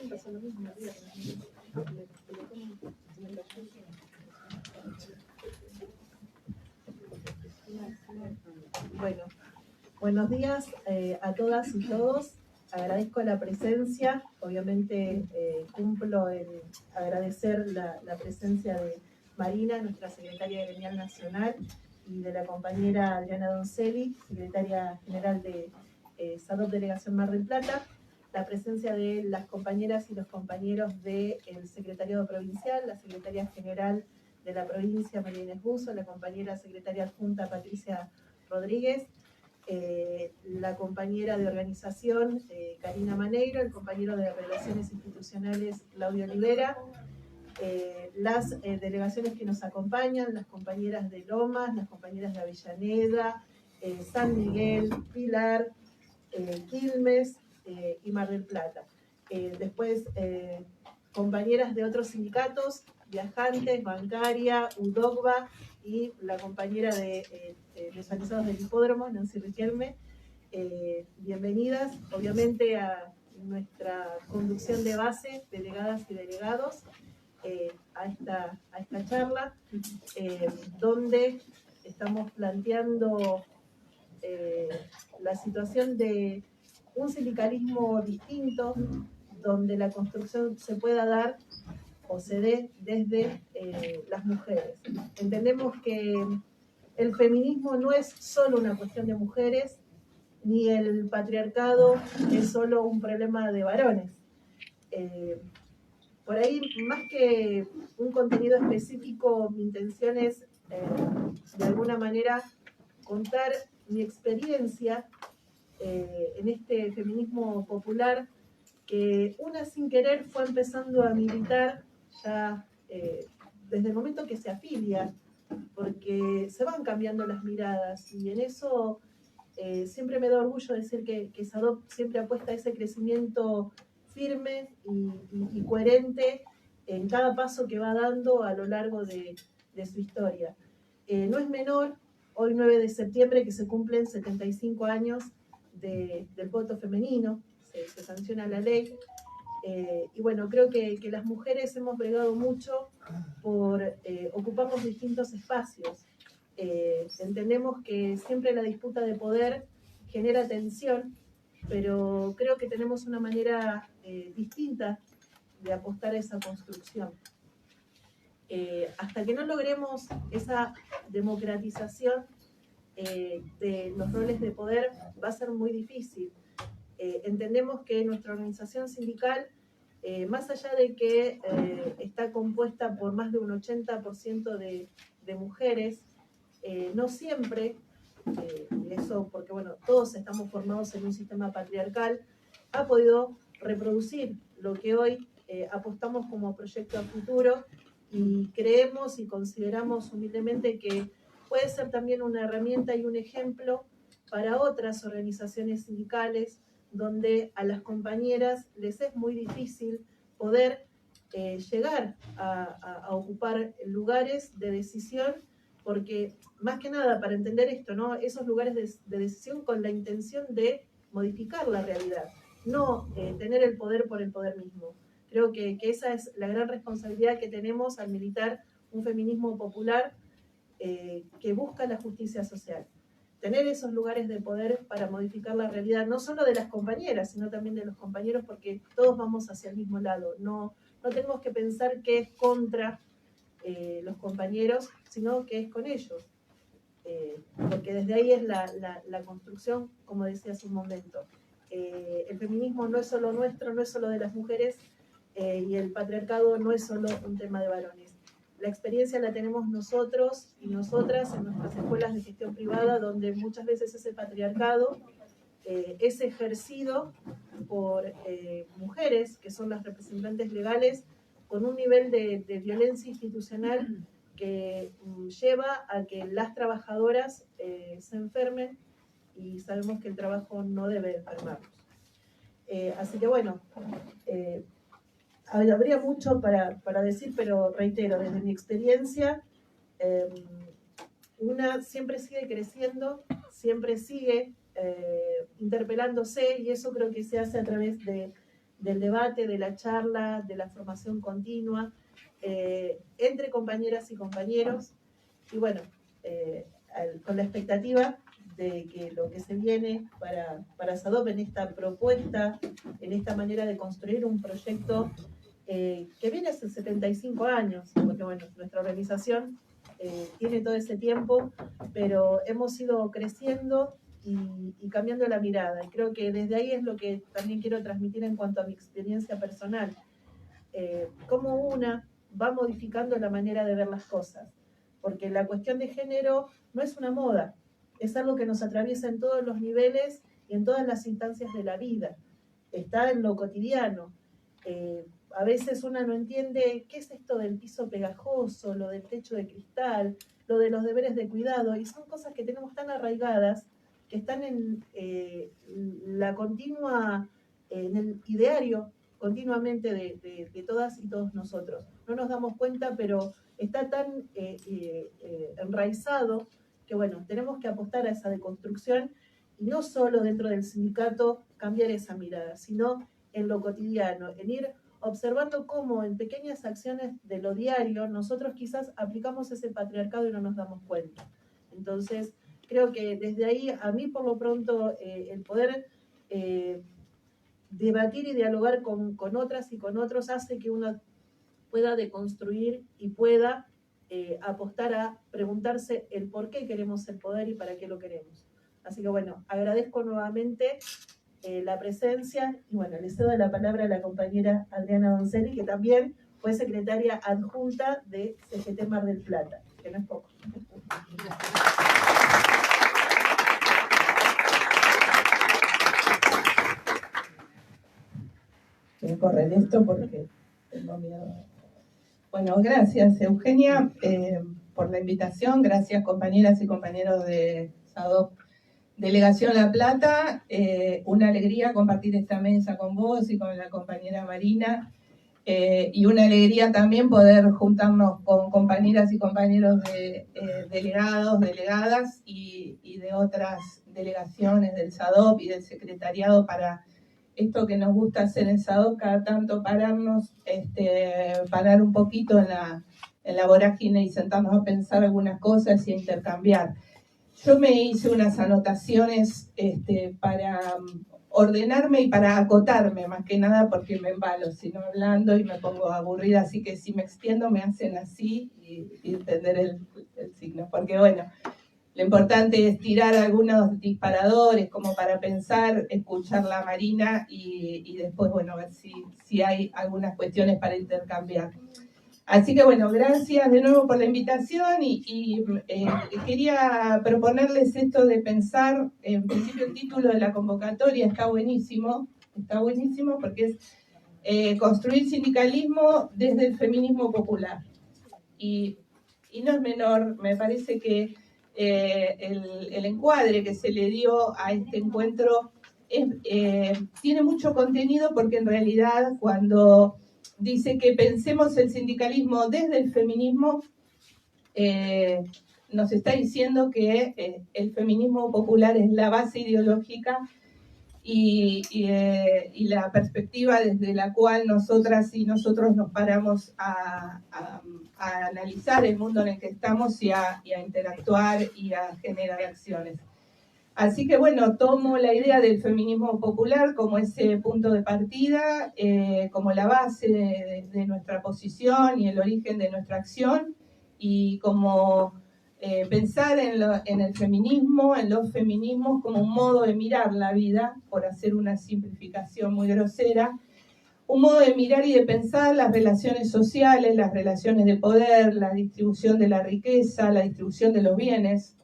pasó lo mismo. Bueno, buenos días a todas y todos. Agradezco la presencia. Obviamente cumplo en agradecer la presencia de Marina, nuestra secretaria gremial nacional, y de la compañera Adriana Doncelli, secretaria general de SADOP Delegación Mar del Plata, la presencia de las compañeras y los compañeros del secretariado provincial, la secretaria general de la provincia, María Inés Buzo, la compañera secretaria adjunta Patricia Rodríguez, la compañera de organización Karina Maneiro, el compañero de Relaciones Institucionales Claudio Olivera, las delegaciones que nos acompañan, las compañeras de Lomas, las compañeras de Avellaneda, San Miguel, Pilar, Quilmes y Mar del Plata. Después, compañeras de otros sindicatos, Viajantes, Bancaria, UDOCBA y la compañera de Visualizados del Hipódromo, Nancy Riquelme. Bienvenidas, obviamente, a nuestra conducción de base, delegadas y delegados, a esta charla, donde estamos planteando la situación de un sindicalismo distinto, donde la construcción se pueda dar o se dé desde las mujeres. Entendemos que el feminismo no es solo una cuestión de mujeres, ni el patriarcado es solo un problema de varones. Por ahí, más que un contenido específico, mi intención es, de alguna manera, contar mi experiencia en este feminismo popular, que una sin querer fue empezando a militar ya desde el momento que se afilia, porque se van cambiando las miradas, y en eso siempre me da orgullo decir que SADOP siempre apuesta a ese crecimiento firme y coherente en cada paso que va dando a lo largo de su historia. No es menor, hoy 9 de septiembre, que se cumplen 75 años del voto femenino, se sanciona la ley, y bueno, creo que las mujeres hemos bregado mucho por ocupar los distintos espacios. Entendemos que siempre la disputa de poder genera tensión, pero creo que tenemos una manera distinta de apostar a esa construcción. Hasta que no logremos esa democratización de los roles de poder, va a ser muy difícil. Entendemos que nuestra organización sindical, más allá de que está compuesta por más de un 80% de mujeres, no siempre, eso porque bueno, todos estamos formados en un sistema patriarcal, ha podido reproducir lo que hoy apostamos como proyecto a futuro, y creemos y consideramos humildemente que puede ser también una herramienta y un ejemplo para otras organizaciones sindicales, donde a las compañeras les es muy difícil poder llegar a ocupar lugares de decisión, porque más que nada para entender esto, ¿no? Esos lugares de decisión con la intención de modificar la realidad, no tener el poder por el poder mismo. Creo que esa es la gran responsabilidad que tenemos al militar un feminismo popular que busca la justicia social. Tener esos lugares de poder para modificar la realidad, no solo de las compañeras, sino también de los compañeros, porque todos vamos hacia el mismo lado. No tenemos que pensar que es contra los compañeros, sino que es con ellos. Porque desde ahí es la construcción, como decía hace un momento. El feminismo no es solo nuestro, no es solo de las mujeres, y el patriarcado no es solo un tema de varones. La experiencia la tenemos nosotros y nosotras en nuestras escuelas de gestión privada, donde muchas veces ese patriarcado es ejercido por mujeres, que son las representantes legales, con un nivel de violencia institucional que lleva a que las trabajadoras se enfermen, y sabemos que el trabajo no debe enfermarnos. Así que bueno, habría mucho para decir, pero reitero, desde mi experiencia, una siempre sigue creciendo, siempre sigue interpelándose, y eso creo que se hace a través de del debate, de la charla, de la formación continua, entre compañeras y compañeros, y bueno, con la expectativa de que lo que se viene para SADOP en esta propuesta, en esta manera de construir un proyecto que viene hace 75 años, porque bueno, nuestra organización tiene todo ese tiempo, pero hemos ido creciendo y cambiando la mirada, y creo que desde ahí es lo que también quiero transmitir en cuanto a mi experiencia personal, cómo una va modificando la manera de ver las cosas, porque la cuestión de género no es una moda, es algo que nos atraviesa en todos los niveles y en todas las instancias de la vida, está en lo cotidiano. A veces una no entiende qué es esto del piso pegajoso, lo del techo de cristal, lo de los deberes de cuidado, y son cosas que tenemos tan arraigadas, que están en la continua, en el ideario continuamente de todas y todos nosotros. No nos damos cuenta, pero está tan enraizado que bueno, tenemos que apostar a esa deconstrucción, y no solo dentro del sindicato cambiar esa mirada, sino en lo cotidiano, en ir observando cómo en pequeñas acciones de lo diario nosotros quizás aplicamos ese patriarcado y no nos damos cuenta. Entonces, creo que desde ahí, a mí por lo pronto, el poder debatir y dialogar con otras y con otros hace que uno pueda deconstruir y pueda apostar a preguntarse el por qué queremos el poder y para qué lo queremos. Así que bueno, agradezco nuevamente la presencia, y bueno, le cedo la palabra a la compañera Adriana Donzelli, que también fue secretaria adjunta de CGT Mar del Plata, que no es poco. Voy a correr esto porque tengo miedo. Bueno, gracias Eugenia por la invitación, gracias compañeras y compañeros de SADOP Delegación La Plata, una alegría compartir esta mesa con vos y con la compañera Marina, y una alegría también poder juntarnos con compañeras y compañeros de delegados, delegadas y de otras delegaciones del SADOP y del secretariado para esto que nos gusta hacer en SADOP, cada tanto pararnos, parar un poquito en la vorágine y sentarnos a pensar algunas cosas y a intercambiar. Yo me hice unas anotaciones para ordenarme y para acotarme, más que nada porque me embalo, sino hablando y me pongo aburrida, así que si me extiendo me hacen así y entender el signo, porque bueno, lo importante es tirar algunos disparadores como para pensar, escuchar la Marina y después, bueno, ver si hay algunas cuestiones para intercambiar. Así que bueno, gracias de nuevo por la invitación y quería proponerles esto de pensar, en principio el título de la convocatoria está buenísimo porque es construir sindicalismo desde el feminismo popular. Y no es menor, me parece que el encuadre que se le dio a este encuentro tiene mucho contenido porque en realidad cuando dice que pensemos el sindicalismo desde el feminismo, nos está diciendo que el feminismo popular es la base ideológica y la perspectiva desde la cual nosotras y nosotros nos paramos a analizar el mundo en el que estamos y a interactuar y a generar acciones. Así que bueno, tomo la idea del feminismo popular como ese punto de partida, como la base de nuestra posición y el origen de nuestra acción, y como pensar en el feminismo, en los feminismos como un modo de mirar la vida, por hacer una simplificación muy grosera, un modo de mirar y de pensar las relaciones sociales, las relaciones de poder, la distribución de la riqueza, la distribución de los bienes,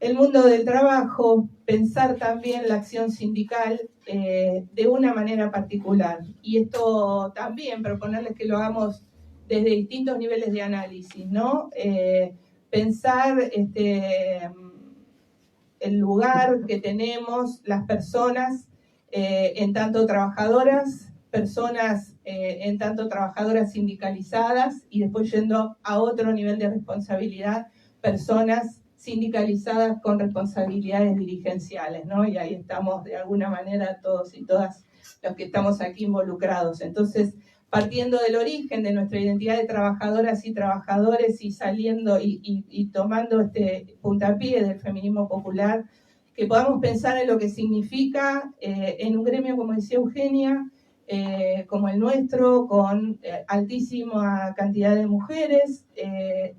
el mundo del trabajo, pensar también la acción sindical de una manera particular. Y esto también, proponerles que lo hagamos desde distintos niveles de análisis, ¿no? Pensar el lugar que tenemos las personas en tanto trabajadoras, personas en tanto trabajadoras sindicalizadas, y después yendo a otro nivel de responsabilidad, personas sindicalizadas con responsabilidades dirigenciales, ¿no? Y ahí estamos de alguna manera todos y todas los que estamos aquí involucrados. Entonces, partiendo del origen de nuestra identidad de trabajadoras y trabajadores y saliendo y tomando este puntapié del feminismo popular, que podamos pensar en lo que significa en un gremio, como decía Eugenia, como el nuestro, con altísima cantidad de mujeres,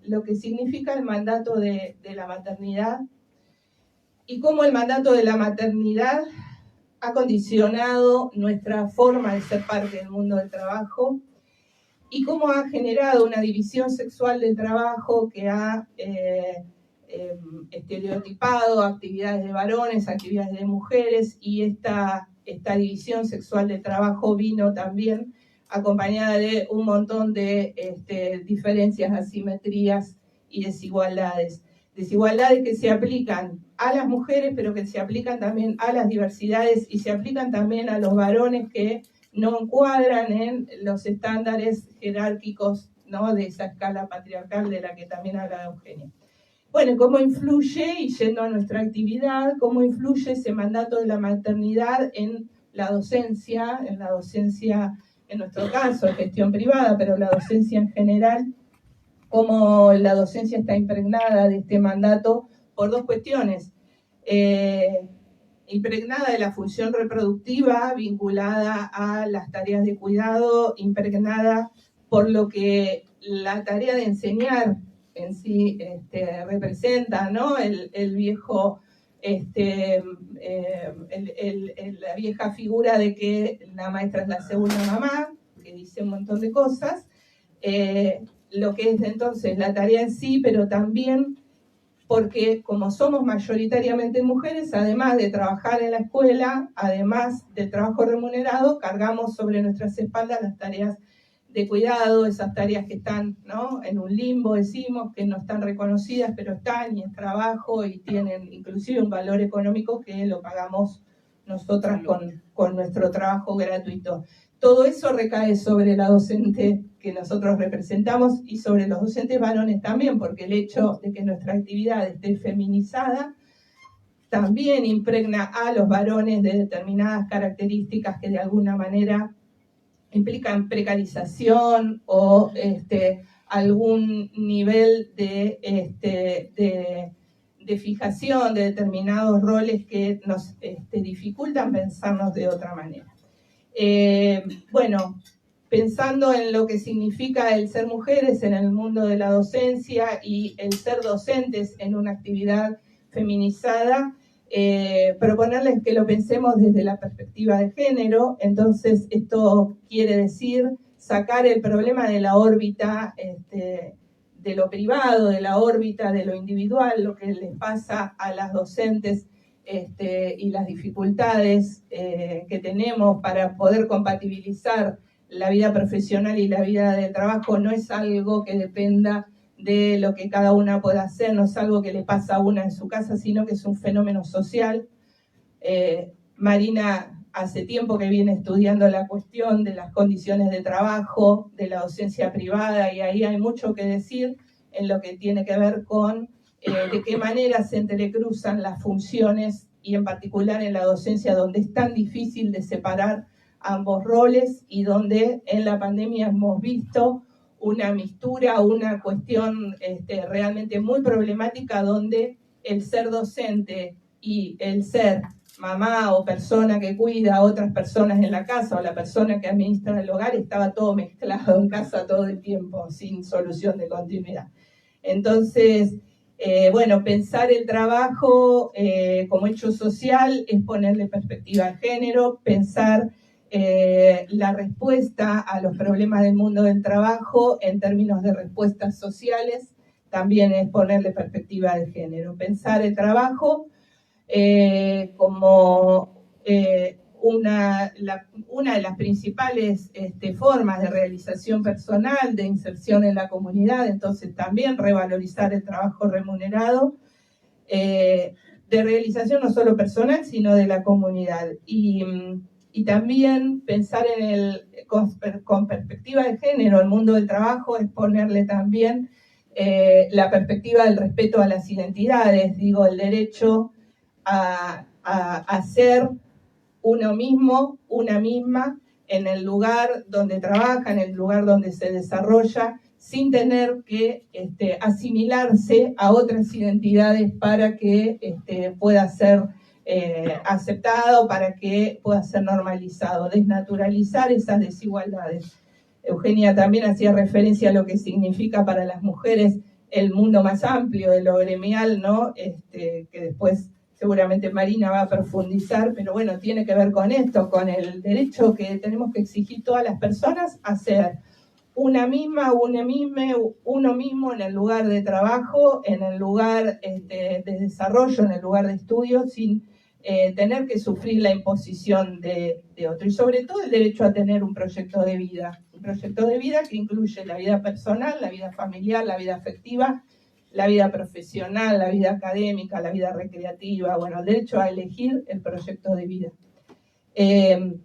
lo que significa el mandato de la maternidad y cómo el mandato de la maternidad ha condicionado nuestra forma de ser parte del mundo del trabajo y cómo ha generado una división sexual del trabajo que ha estereotipado actividades de varones, actividades de mujeres, y esta división sexual del trabajo vino también acompañada de un montón de diferencias, asimetrías y desigualdades. Desigualdades que se aplican a las mujeres, pero que se aplican también a las diversidades y se aplican también a los varones que no encuadran en los estándares jerárquicos, ¿no?, de esa escala patriarcal de la que también habla Eugenia. Bueno, ¿cómo influye, y yendo a nuestra actividad, cómo influye ese mandato de la maternidad en la docencia, en nuestro caso, en gestión privada, pero la docencia en general? Cómo la docencia está impregnada de este mandato por dos cuestiones. Impregnada de la función reproductiva, vinculada a las tareas de cuidado, impregnada por lo que la tarea de enseñar en sí representa, ¿no? El viejo, la vieja figura de que la maestra es la segunda mamá, que dice un montón de cosas. Lo que es entonces la tarea en sí, pero también porque como somos mayoritariamente mujeres, además de trabajar en la escuela, además del trabajo remunerado, cargamos sobre nuestras espaldas las tareas de cuidado, esas tareas que están, ¿no?, en un limbo, decimos, que no están reconocidas, pero están y es trabajo y tienen inclusive un valor económico que lo pagamos nosotras con nuestro trabajo gratuito. Todo eso recae sobre la docente que nosotros representamos y sobre los docentes varones también, porque el hecho de que nuestra actividad esté feminizada también impregna a los varones de determinadas características que de alguna manera implican precarización o algún nivel de fijación de determinados roles que nos dificultan pensarnos de otra manera. Bueno, pensando en lo que significa el ser mujeres en el mundo de la docencia y el ser docentes en una actividad feminizada, proponerles que lo pensemos desde la perspectiva de género. Entonces, esto quiere decir sacar el problema de la órbita de lo privado, de la órbita de lo individual, lo que les pasa a las docentes y las dificultades que tenemos para poder compatibilizar la vida profesional y la vida de trabajo no es algo que dependa de lo que cada una pueda hacer, no es algo que le pasa a una en su casa, sino que es un fenómeno social. Marina hace tiempo que viene estudiando la cuestión de las condiciones de trabajo, de la docencia privada, y ahí hay mucho que decir en lo que tiene que ver con de qué manera se entrecruzan las funciones y en particular en la docencia, donde es tan difícil de separar ambos roles y donde en la pandemia hemos visto una mistura, una cuestión realmente muy problemática, donde el ser docente y el ser mamá o persona que cuida a otras personas en la casa o la persona que administra el hogar estaba todo mezclado en casa todo el tiempo, sin solución de continuidad. Entonces, bueno, pensar el trabajo como hecho social es ponerle perspectiva al género, pensar la respuesta a los problemas del mundo del trabajo en términos de respuestas sociales también es ponerle perspectiva de género. Pensar el trabajo como una de las principales formas de realización personal, de inserción en la comunidad, entonces también revalorizar el trabajo remunerado, de realización no solo personal, sino de la comunidad. Y también pensar con perspectiva de género el mundo del trabajo es ponerle también la perspectiva del respeto a las identidades, digo, el derecho a ser uno mismo, una misma, en el lugar donde trabaja, en el lugar donde se desarrolla, sin tener que asimilarse a otras identidades para que pueda ser aceptado, para que pueda ser normalizado, desnaturalizar esas desigualdades. Eugenia también hacía referencia a lo que significa para las mujeres el mundo más amplio de lo gremial, ¿no? Que después seguramente Marina va a profundizar, pero bueno, tiene que ver con esto, con el derecho que tenemos que exigir todas las personas a ser una misma, uno mismo en el lugar de trabajo, en el lugar de desarrollo, en el lugar de estudio, sin tener que sufrir la imposición de otro. Y sobre todo el derecho a tener un proyecto de vida que incluye la vida personal, la vida familiar, la vida afectiva, la vida profesional, la vida académica, la vida recreativa, bueno, el derecho a elegir el proyecto de vida. En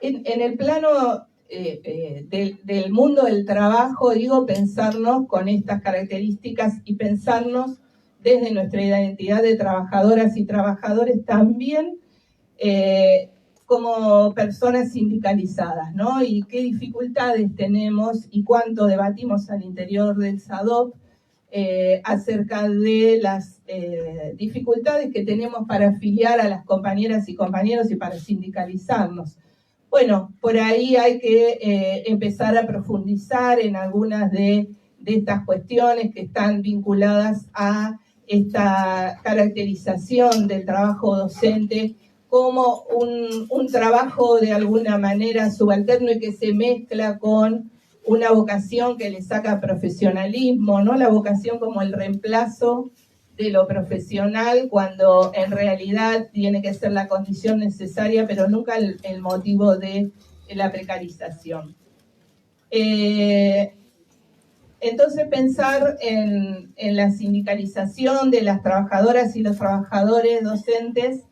el plano del mundo del trabajo, digo, pensarnos con estas características y pensarnos desde nuestra identidad de trabajadoras y trabajadores también como personas sindicalizadas, ¿no? Y qué dificultades tenemos y cuánto debatimos al interior del SADOP acerca de las dificultades que tenemos para afiliar a las compañeras y compañeros y para sindicalizarnos. Bueno, por ahí hay que empezar a profundizar en algunas de estas cuestiones que están vinculadas a esta caracterización del trabajo docente como un trabajo de alguna manera subalterno y que se mezcla con una vocación que le saca profesionalismo, ¿no? La vocación como el reemplazo de lo profesional, cuando en realidad tiene que ser la condición necesaria, pero nunca el motivo de la precarización. Entonces pensar en la sindicalización de las trabajadoras y los trabajadores docentes,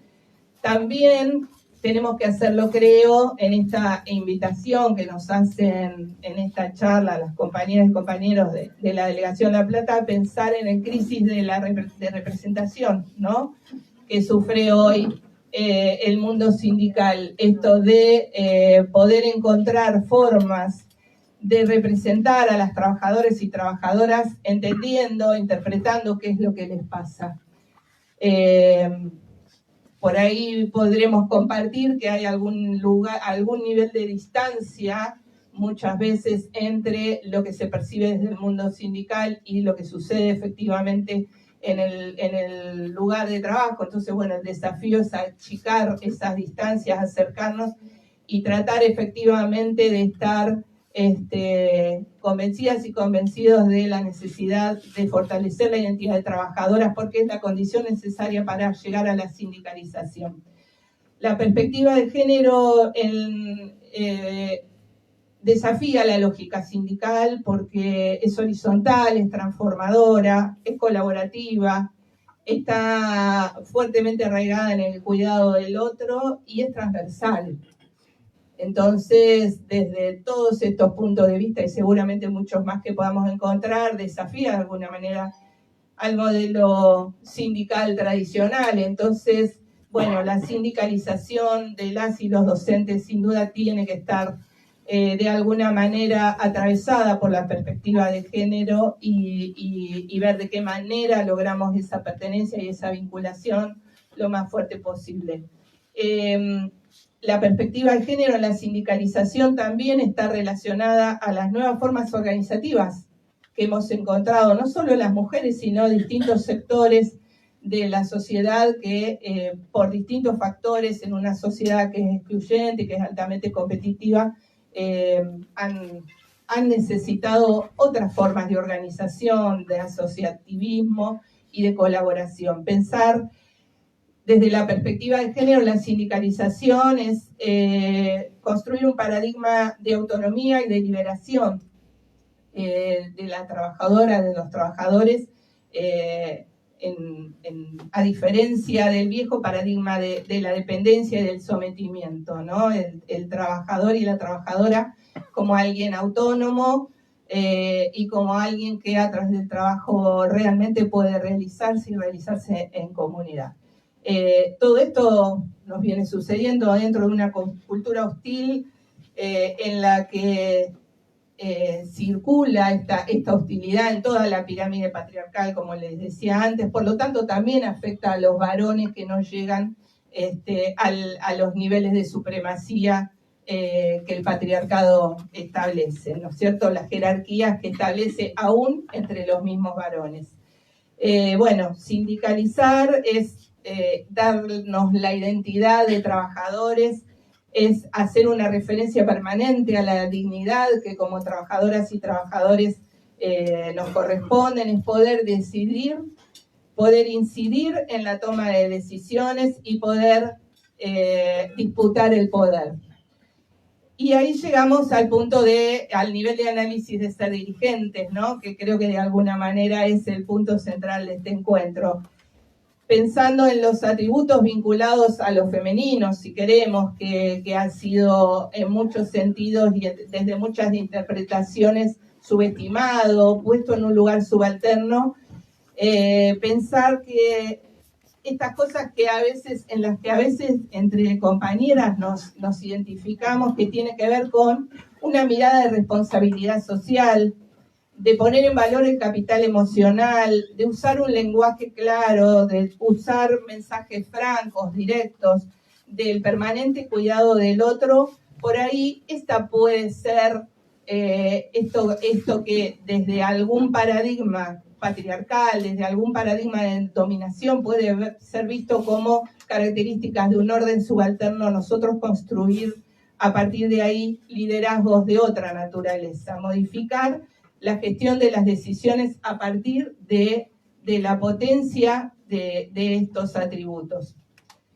también tenemos que hacerlo, creo, en esta invitación que nos hacen en esta charla las compañeras y compañeros de la Delegación La Plata, pensar en el crisis de representación, ¿no?, que sufre hoy el mundo sindical. Esto de poder encontrar formas de representar a las trabajadoras y trabajadoras entendiendo, interpretando qué es lo que les pasa. Por ahí podremos compartir que hay algún nivel de distancia muchas veces entre lo que se percibe desde el mundo sindical y lo que sucede efectivamente en el lugar de trabajo. Entonces, bueno, el desafío es achicar esas distancias, acercarnos y tratar efectivamente de estar convencidas y convencidos de la necesidad de fortalecer la identidad de trabajadoras, porque es la condición necesaria para llegar a la sindicalización. La perspectiva de género desafía la lógica sindical porque es horizontal, es transformadora, es colaborativa, está fuertemente arraigada en el cuidado del otro y es transversal. Entonces, desde todos estos puntos de vista, y seguramente muchos más que podamos encontrar, desafía de alguna manera al modelo sindical tradicional. Entonces, bueno, la sindicalización de las y los docentes sin duda tiene que estar de alguna manera atravesada por la perspectiva de género y ver de qué manera logramos esa pertenencia y esa vinculación lo más fuerte posible. La perspectiva de género en la sindicalización también está relacionada a las nuevas formas organizativas que hemos encontrado, no solo las mujeres, sino distintos sectores de la sociedad que por distintos factores en una sociedad que es excluyente, que es altamente competitiva, han necesitado otras formas de organización, de asociativismo y de colaboración. Pensar desde la perspectiva de género, la sindicalización es construir un paradigma de autonomía y de liberación de la trabajadora, de los trabajadores, a diferencia del viejo paradigma de la dependencia y del sometimiento, ¿no? El trabajador y la trabajadora como alguien autónomo y como alguien que a través del trabajo realmente puede realizarse y realizarse en comunidad. Todo esto nos viene sucediendo dentro de una cultura hostil en la que circula esta hostilidad en toda la pirámide patriarcal, como les decía antes. Por lo tanto, también afecta a los varones que no llegan a los niveles de supremacía que el patriarcado establece, ¿no es cierto? Las jerarquías que establece aún entre los mismos varones. Bueno, sindicalizar es darnos la identidad de trabajadores, es hacer una referencia permanente a la dignidad que como trabajadoras y trabajadores nos corresponden, es poder decidir, poder incidir en la toma de decisiones y poder disputar el poder. Y ahí llegamos al nivel de análisis de ser dirigentes, ¿no? Que creo que de alguna manera es el punto central de este encuentro. Pensando en los atributos vinculados a los femeninos, si queremos, que ha sido en muchos sentidos y desde muchas interpretaciones subestimado, puesto en un lugar subalterno, pensar que estas cosas en las que a veces entre compañeras nos identificamos, que tiene que ver con una mirada de responsabilidad social, de poner en valor el capital emocional, de usar un lenguaje claro, de usar mensajes francos, directos, del permanente cuidado del otro. Por ahí esta puede ser esto que desde algún paradigma patriarcal, desde algún paradigma de dominación puede ser visto como características de un orden subalterno, nosotros construir a partir de ahí liderazgos de otra naturaleza, modificar la gestión de las decisiones a partir de la potencia de estos atributos.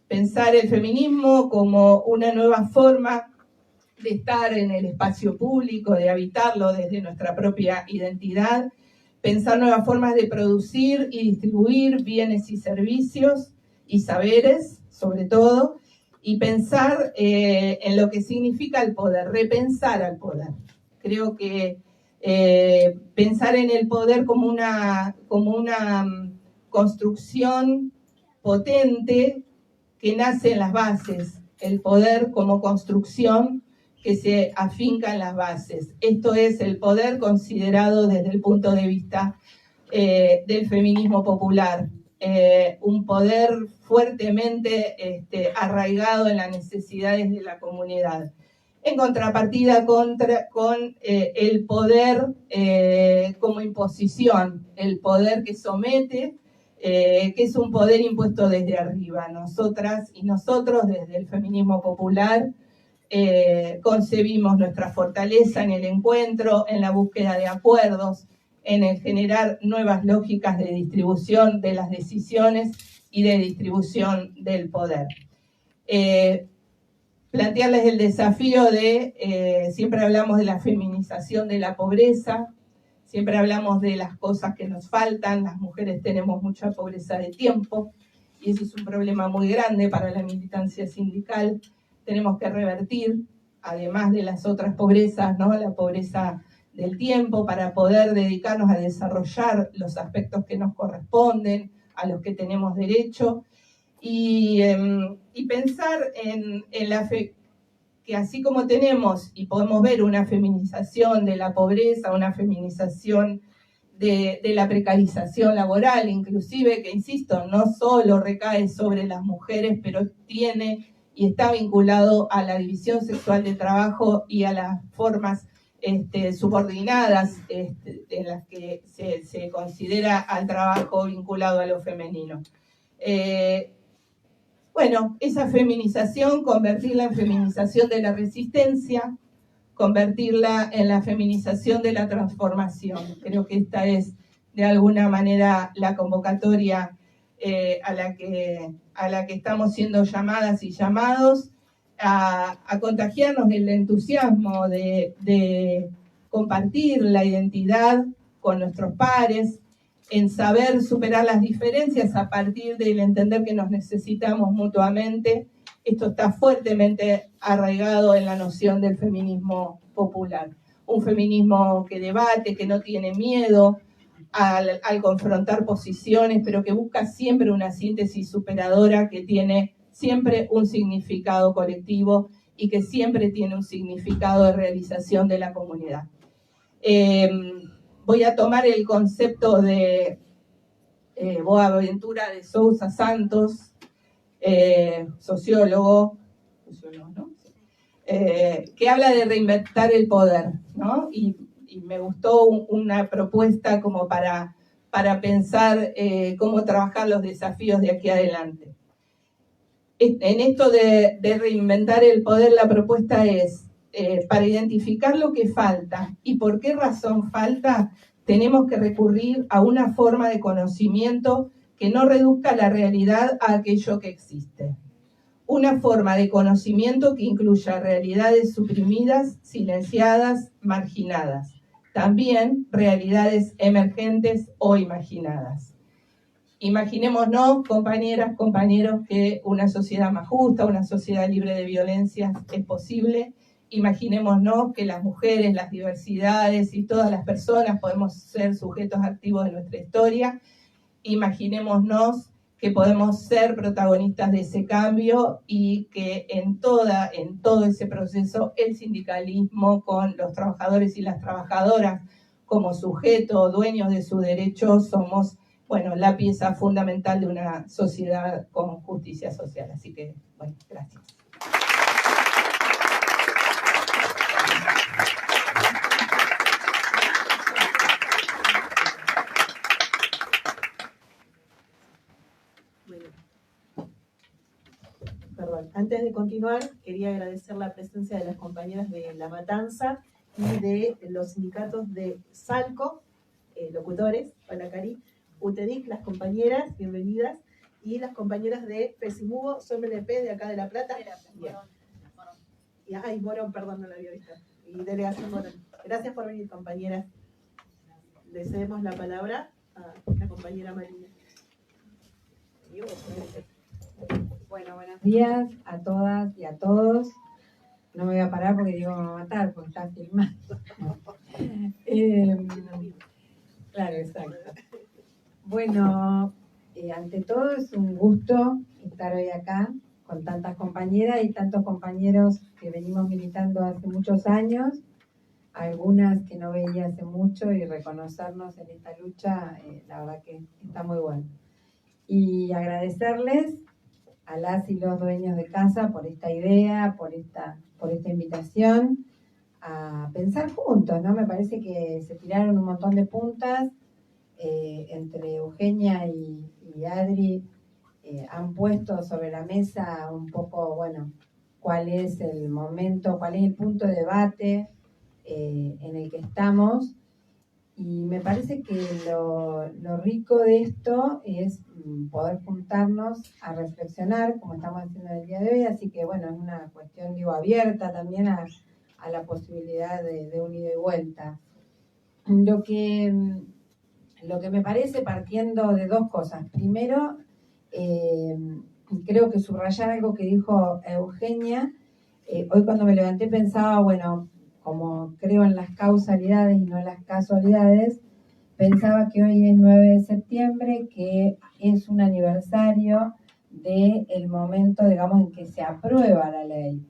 Pensar el feminismo como una nueva forma de estar en el espacio público, de habitarlo desde nuestra propia identidad, pensar nuevas formas de producir y distribuir bienes y servicios y saberes, sobre todo, y pensar en lo que significa el poder, repensar al poder. Creo que pensar en el poder como una construcción potente que nace en las bases, el poder como construcción que se afinca en las bases. Esto es el poder considerado desde el punto de vista del feminismo popular, un poder fuertemente arraigado en las necesidades de la comunidad. En contrapartida con el poder como imposición, el poder que somete, que es un poder impuesto desde arriba. Nosotras y nosotros, desde el feminismo popular, concebimos nuestra fortaleza en el encuentro, en la búsqueda de acuerdos, en el generar nuevas lógicas de distribución de las decisiones y de distribución del poder. Plantearles el desafío de, siempre hablamos de la feminización de la pobreza, siempre hablamos de las cosas que nos faltan, las mujeres tenemos mucha pobreza de tiempo, y ese es un problema muy grande para la militancia sindical. Tenemos que revertir, además de las otras pobrezas, ¿no?, la pobreza del tiempo, para poder dedicarnos a desarrollar los aspectos que nos corresponden, a los que tenemos derecho, y pensar en la fe, que así como tenemos y podemos ver una feminización de la pobreza, una feminización de la precarización laboral, inclusive, que insisto, no solo recae sobre las mujeres, pero tiene y está vinculado a la división sexual del trabajo y a las formas subordinadas en las que se considera al trabajo vinculado a lo femenino. Bueno, esa feminización, convertirla en feminización de la resistencia, convertirla en la feminización de la transformación. Creo que esta es, de alguna manera, la convocatoria a la que estamos siendo llamadas y llamados a contagiarnos del entusiasmo de compartir la identidad con nuestros pares, en saber superar las diferencias a partir del entender que nos necesitamos mutuamente. Esto está fuertemente arraigado en la noción del feminismo popular. Un feminismo que debate, que no tiene miedo al confrontar posiciones, pero que busca siempre una síntesis superadora que tiene siempre un significado colectivo y que siempre tiene un significado de realización de la comunidad. Voy a tomar el concepto de Boaventura de Sousa Santos, sociólogo, ¿no? Que habla de reinventar el poder, ¿no? Y me gustó una propuesta como para pensar cómo trabajar los desafíos de aquí adelante. En esto de reinventar el poder, la propuesta es, para identificar lo que falta y por qué razón falta, tenemos que recurrir a una forma de conocimiento que no reduzca la realidad a aquello que existe. Una forma de conocimiento que incluya realidades suprimidas, silenciadas, marginadas. También realidades emergentes o imaginadas. Imaginémonos, compañeras, compañeros, que una sociedad más justa, una sociedad libre de violencias es posible. Imaginémonos que las mujeres, las diversidades y todas las personas podemos ser sujetos activos de nuestra historia. Imaginémonos que podemos ser protagonistas de ese cambio y que en todo ese proceso el sindicalismo, con los trabajadores y las trabajadoras como sujetos, dueños de sus derechos, somos, bueno, la pieza fundamental de una sociedad con justicia social. Así que, bueno, gracias. Perdón, antes de continuar, quería agradecer la presencia de las compañeras de La Matanza y de los sindicatos de Salco, locutores, hola Cari, UTEDIC, las compañeras, bienvenidas, y las compañeras de FESIMUGO, SOMLP de acá de La Plata. Bien. Y, ay, Morón, perdón, no la había visto. Y Delegación Morón. Gracias por venir, compañeras. Le cedemos la palabra a la compañera Marina. Bueno, buenos días a todas y a todos. No me voy a parar porque digo me va a matar, porque está filmando. Claro, exacto. Bueno, ante todo es un gusto estar hoy acá con tantas compañeras y tantos compañeros que venimos militando hace muchos años, algunas que no veía hace mucho, y reconocernos en esta lucha, la verdad que está muy bueno. Y agradecerles a las y los dueños de casa por esta idea, por esta invitación a pensar juntos, ¿no? Me parece que se tiraron un montón de puntas, entre Eugenia y Adri han puesto sobre la mesa un poco, bueno, cuál es el momento, cuál es el punto de debate en el que estamos. Y me parece que lo rico de esto es poder juntarnos a reflexionar, como estamos haciendo el día de hoy, así que bueno, es una cuestión, digo, abierta también a la posibilidad de un ida y vuelta. Lo que me parece, partiendo de dos cosas. Primero, creo que subrayar algo que dijo Eugenia. Hoy cuando me levanté pensaba, bueno, como creo en las causalidades y no en las casualidades, pensaba que hoy es 9 de septiembre, que es un aniversario del momento, digamos, en que se aprueba la ley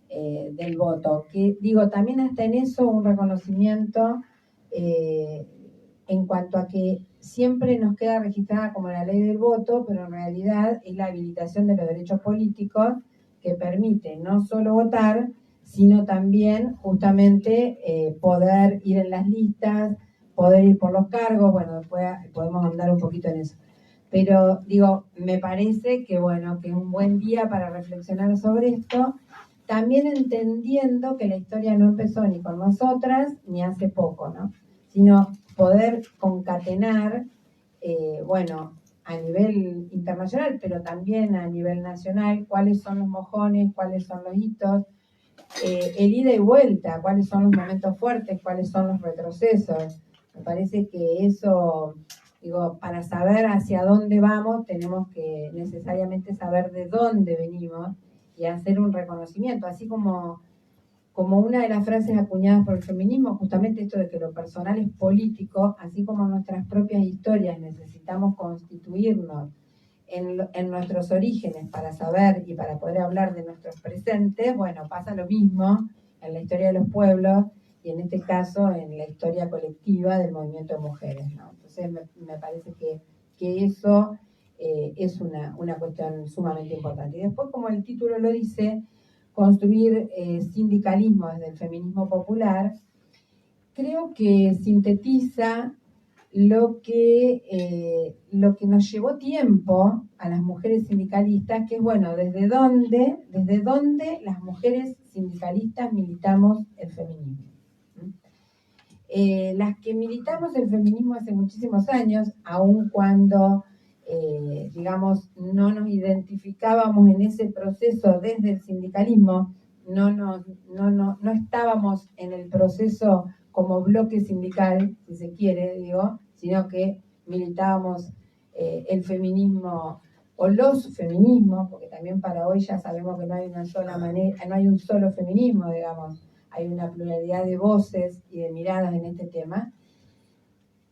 del voto. Que digo, también hasta en eso un reconocimiento en cuanto a que siempre nos queda registrada como la ley del voto, pero en realidad es la habilitación de los derechos políticos que permite no solo votar, sino también justamente poder ir en las listas, poder ir por los cargos. Bueno, después podemos andar un poquito en eso. Pero digo, me parece que bueno, que es un buen día para reflexionar sobre esto, también entendiendo que la historia no empezó ni con nosotras ni hace poco, ¿no? Sino poder concatenar, bueno, a nivel internacional, pero también a nivel nacional, cuáles son los mojones, cuáles son los hitos, el ida y vuelta, cuáles son los momentos fuertes, cuáles son los retrocesos. Me parece que eso, digo, para saber hacia dónde vamos, tenemos que necesariamente saber de dónde venimos y hacer un reconocimiento, así como como una de las frases acuñadas por el feminismo, justamente esto de que lo personal es político, así como nuestras propias historias necesitamos constituirnos en nuestros orígenes para saber y para poder hablar de nuestros presentes. Bueno, pasa lo mismo en la historia de los pueblos y en este caso en la historia colectiva del movimiento de mujeres, ¿no? Entonces me parece que eso es una cuestión sumamente importante. Y después, como el título lo dice, construir sindicalismo desde el feminismo popular, creo que sintetiza lo que nos llevó tiempo a las mujeres sindicalistas, que es, bueno, desde dónde las mujeres sindicalistas militamos el feminismo. Las que militamos el feminismo hace muchísimos años, aun cuando, digamos, no nos identificábamos en ese proceso desde el sindicalismo, no estábamos en el proceso como bloque sindical, si se quiere, digo, sino que militábamos el feminismo o los feminismos, porque también para hoy ya sabemos que no hay una sola manera, no hay un solo feminismo, digamos, hay una pluralidad de voces y de miradas en este tema.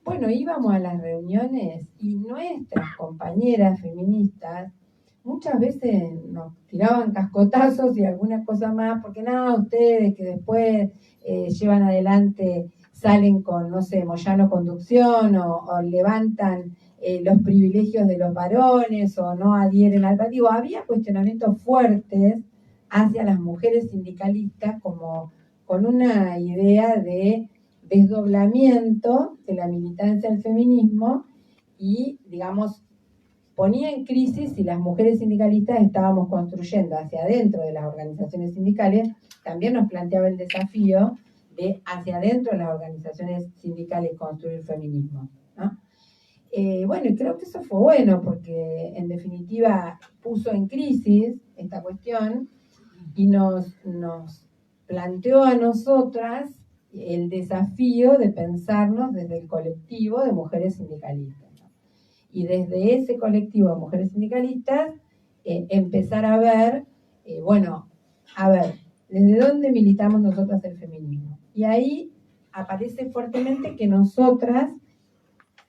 Bueno, íbamos a las reuniones y nuestras compañeras feministas muchas veces nos tiraban cascotazos y algunas cosas más, porque nada, ustedes que después llevan adelante, salen con, no sé, Moyano Conducción o levantan los privilegios de los varones o no adhieren al partido. Había cuestionamientos fuertes hacia las mujeres sindicalistas como con una idea de desdoblamiento de la militancia del feminismo y, digamos, ponía en crisis si las mujeres sindicalistas estábamos construyendo hacia adentro de las organizaciones sindicales. También nos planteaba el desafío de hacia adentro de las organizaciones sindicales construir feminismo, ¿no? Bueno, y creo que eso fue bueno porque en definitiva puso en crisis esta cuestión y nos planteó a nosotras el desafío de pensarnos desde el colectivo de mujeres sindicalistas, ¿no? Y desde ese colectivo de mujeres sindicalistas empezar a ver, ¿desde dónde militamos nosotras el feminismo? Y ahí aparece fuertemente que nosotras,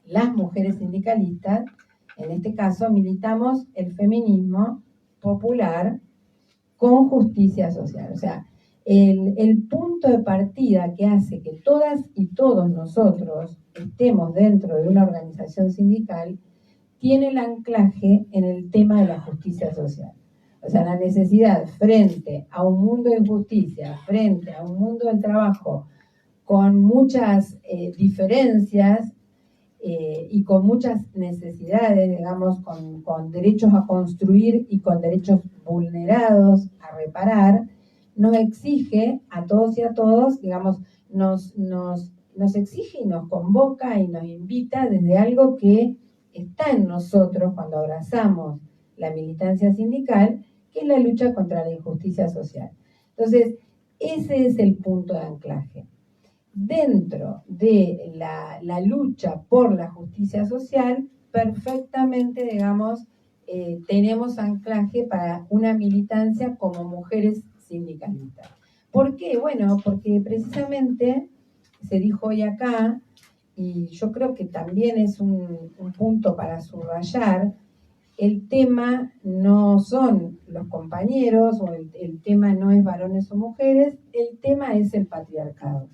las mujeres sindicalistas, en este caso militamos el feminismo popular con justicia social. O sea, el punto de partida que hace que todas y todos nosotros estemos dentro de una organización sindical tiene el anclaje en el tema de la justicia social. O sea, la necesidad frente a un mundo de injusticia, frente a un mundo del trabajo con muchas diferencias y con muchas necesidades, digamos, con derechos a construir y con derechos vulnerados a reparar, nos exige a todos y a todos, digamos, nos exige y nos convoca y nos invita desde algo que está en nosotros cuando abrazamos la militancia sindical, que es la lucha contra la injusticia social. Entonces, ese es el punto de anclaje. Dentro de la lucha por la justicia social, perfectamente, digamos, tenemos anclaje para una militancia como mujeres sindicalistas. ¿Por qué? Bueno, porque precisamente se dijo hoy acá, y yo creo que también es un punto para subrayar, el tema no son los compañeros, o el tema no es varones o mujeres, el tema es el patriarcado.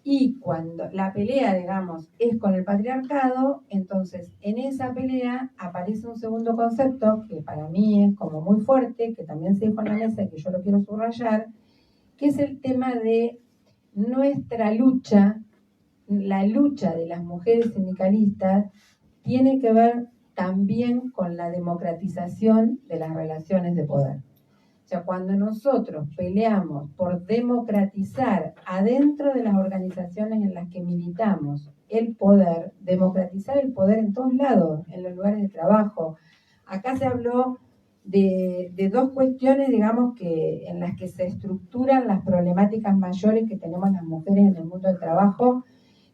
Y cuando la pelea, digamos, es con el patriarcado, entonces en esa pelea aparece un segundo concepto que para mí es como muy fuerte, que también se dijo en la mesa y que yo lo quiero subrayar, que es el tema de nuestra lucha, la lucha de las mujeres sindicalistas tiene que ver también con la democratización de las relaciones de poder. O sea, cuando nosotros peleamos por democratizar adentro de las organizaciones en las que militamos el poder, democratizar el poder en todos lados, en los lugares de trabajo. Acá se habló de dos cuestiones, digamos, que en las que se estructuran las problemáticas mayores que tenemos las mujeres en el mundo del trabajo,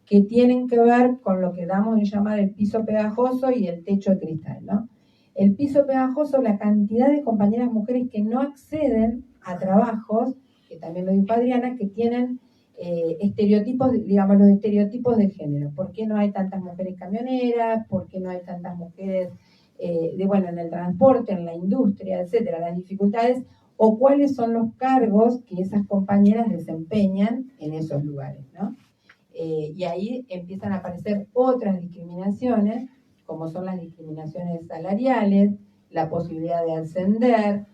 que tienen que ver con lo que damos en llamar el piso pegajoso y el techo de cristal, ¿no? El piso pegajoso, la cantidad de compañeras mujeres que no acceden a trabajos que también lo dijo Adriana, que tienen estereotipos, digamos, los estereotipos de género. ¿Por qué no hay tantas mujeres camioneras? ¿Por qué no hay tantas mujeres en el transporte, en la industria, etcétera? Las dificultades o cuáles son los cargos que esas compañeras desempeñan en esos lugares, ¿no? Y ahí empiezan a aparecer otras discriminaciones, como son las discriminaciones salariales, la posibilidad de ascender,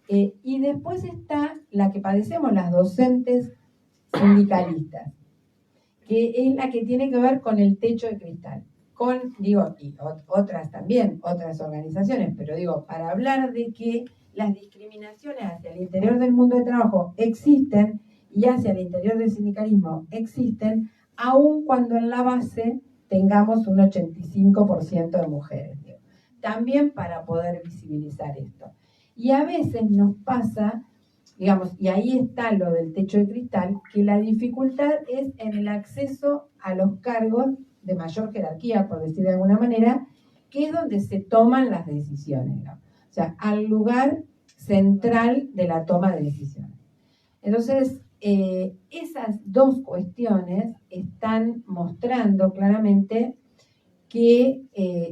y después está la que padecemos las docentes sindicalistas, que es la que tiene que ver con el techo de cristal, y otras también, otras organizaciones, pero digo, para hablar de que las discriminaciones hacia el interior del mundo del trabajo existen y hacia el interior del sindicalismo existen, aun cuando en la base tengamos un 85% de mujeres. También para poder visibilizar esto. Y a veces nos pasa, digamos, y ahí está lo del techo de cristal, que la dificultad es en el acceso a los cargos de mayor jerarquía, por decir de alguna manera, que es donde se toman las decisiones, ¿no? O sea, al lugar central de la toma de decisiones. Entonces, esas dos cuestiones están mostrando claramente que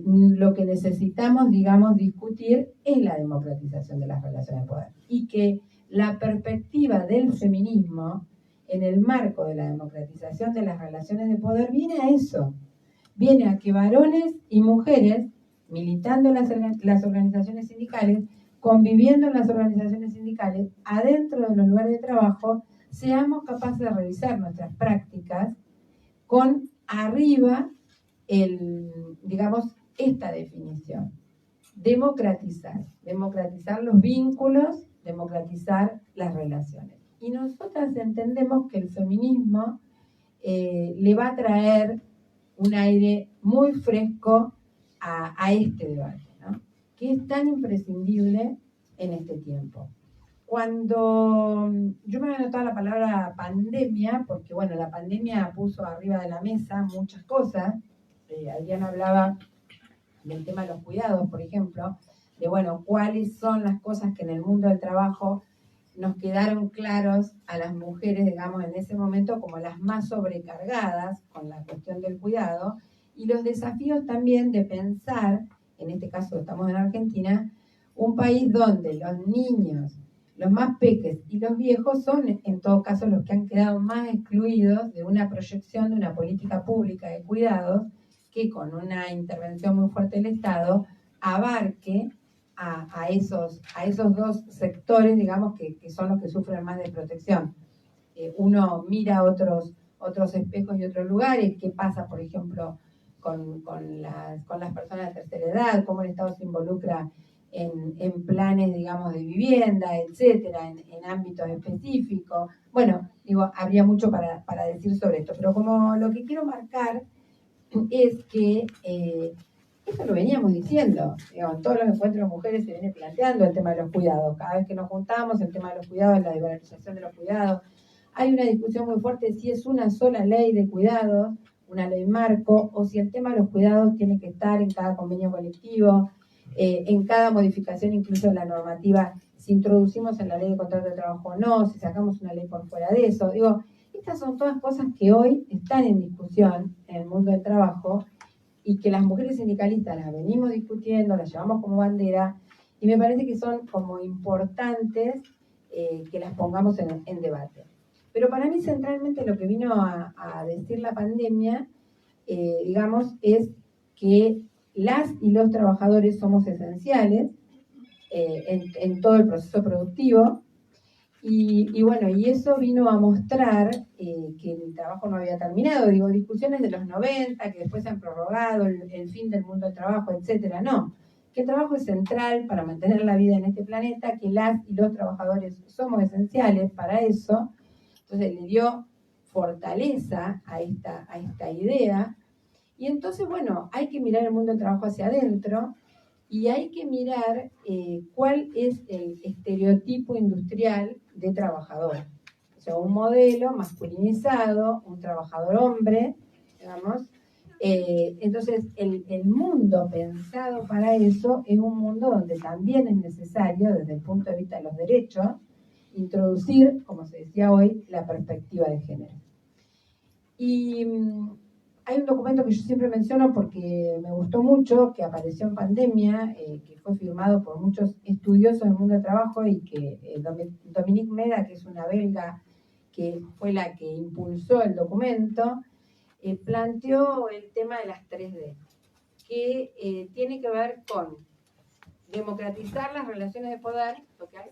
lo que necesitamos, digamos, discutir es la democratización de las relaciones de poder y que la perspectiva del feminismo en el marco de la democratización de las relaciones de poder viene a eso, viene a que varones y mujeres militando en las organizaciones sindicales, conviviendo en las organizaciones sindicales, adentro de los lugares de trabajo, seamos capaces de revisar nuestras prácticas con arriba esta definición. Democratizar los vínculos, democratizar las relaciones. Y nosotras entendemos que el feminismo le va a traer un aire muy fresco a este debate, ¿no? Que es tan imprescindible en este tiempo. Cuando yo me había anotado la palabra pandemia, porque bueno, la pandemia puso arriba de la mesa muchas cosas. Adriana hablaba del tema de los cuidados, por ejemplo, de bueno, cuáles son las cosas que en el mundo del trabajo nos quedaron claros a las mujeres, digamos, en ese momento como las más sobrecargadas con la cuestión del cuidado, y los desafíos también de pensar, en este caso estamos en Argentina, un país donde los niños, los más peques y los viejos son en todo caso los que han quedado más excluidos de una proyección de una política pública de cuidados que con una intervención muy fuerte del Estado abarque a esos dos sectores, digamos, que son los que sufren más de protección. Uno mira otros espejos y otros lugares, qué pasa, por ejemplo, con las personas de tercera edad, cómo el Estado se involucra en planes, digamos, de vivienda, etcétera, en ámbitos específicos. Bueno, habría mucho para decir sobre esto, pero como lo que quiero marcar es que eso lo veníamos diciendo, en todos los encuentros de mujeres se viene planteando el tema de los cuidados. Cada vez que nos juntamos, el tema de los cuidados, la liberalización de los cuidados. Hay una discusión muy fuerte si es una sola ley de cuidados, una ley marco, o si el tema de los cuidados tiene que estar en cada convenio colectivo, en cada modificación, incluso en la normativa, si introducimos en la ley de contrato de trabajo o no, si sacamos una ley por fuera de eso. Estas son todas cosas que hoy están en discusión en el mundo del trabajo y que las mujeres sindicalistas las venimos discutiendo, las llevamos como bandera, y me parece que son como importantes que las pongamos en debate. Pero para mí centralmente lo que vino a decir la pandemia, es que las y los trabajadores somos esenciales en todo el proceso productivo, y eso vino a mostrar que el trabajo no había terminado. Discusiones de los 90, que después se han prorrogado, el fin del mundo del trabajo, etcétera. No, que el trabajo es central para mantener la vida en este planeta, que las y los trabajadores somos esenciales para eso. Entonces le dio fortaleza a esta idea. Y entonces, hay que mirar el mundo del trabajo hacia adentro y hay que mirar cuál es el estereotipo industrial de trabajador. O sea, un modelo masculinizado, un trabajador hombre, digamos. Entonces, el mundo pensado para eso es un mundo donde también es necesario, desde el punto de vista de los derechos, introducir, como se decía hoy, la perspectiva de género. Y hay un documento que yo siempre menciono porque me gustó mucho, que apareció en pandemia, que fue firmado por muchos estudiosos del mundo del trabajo y que Dominique Meda, que es una belga, que fue la que impulsó el documento, planteó el tema de las 3D, que tiene que ver con democratizar las relaciones de poder, lo que hay,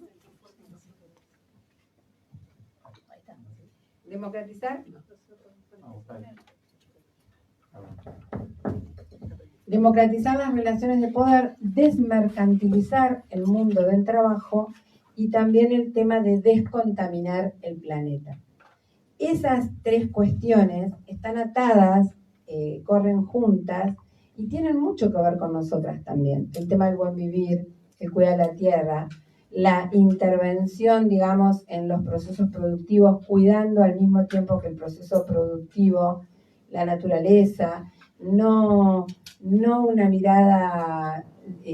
democratizar las relaciones de poder, desmercantilizar el mundo del trabajo y también el tema de descontaminar el planeta. Esas tres cuestiones están atadas, corren juntas y tienen mucho que ver con nosotras también. El tema del buen vivir, el cuidado de la tierra, la intervención, digamos, en los procesos productivos, cuidando al mismo tiempo que el proceso productivo, la naturaleza, no una mirada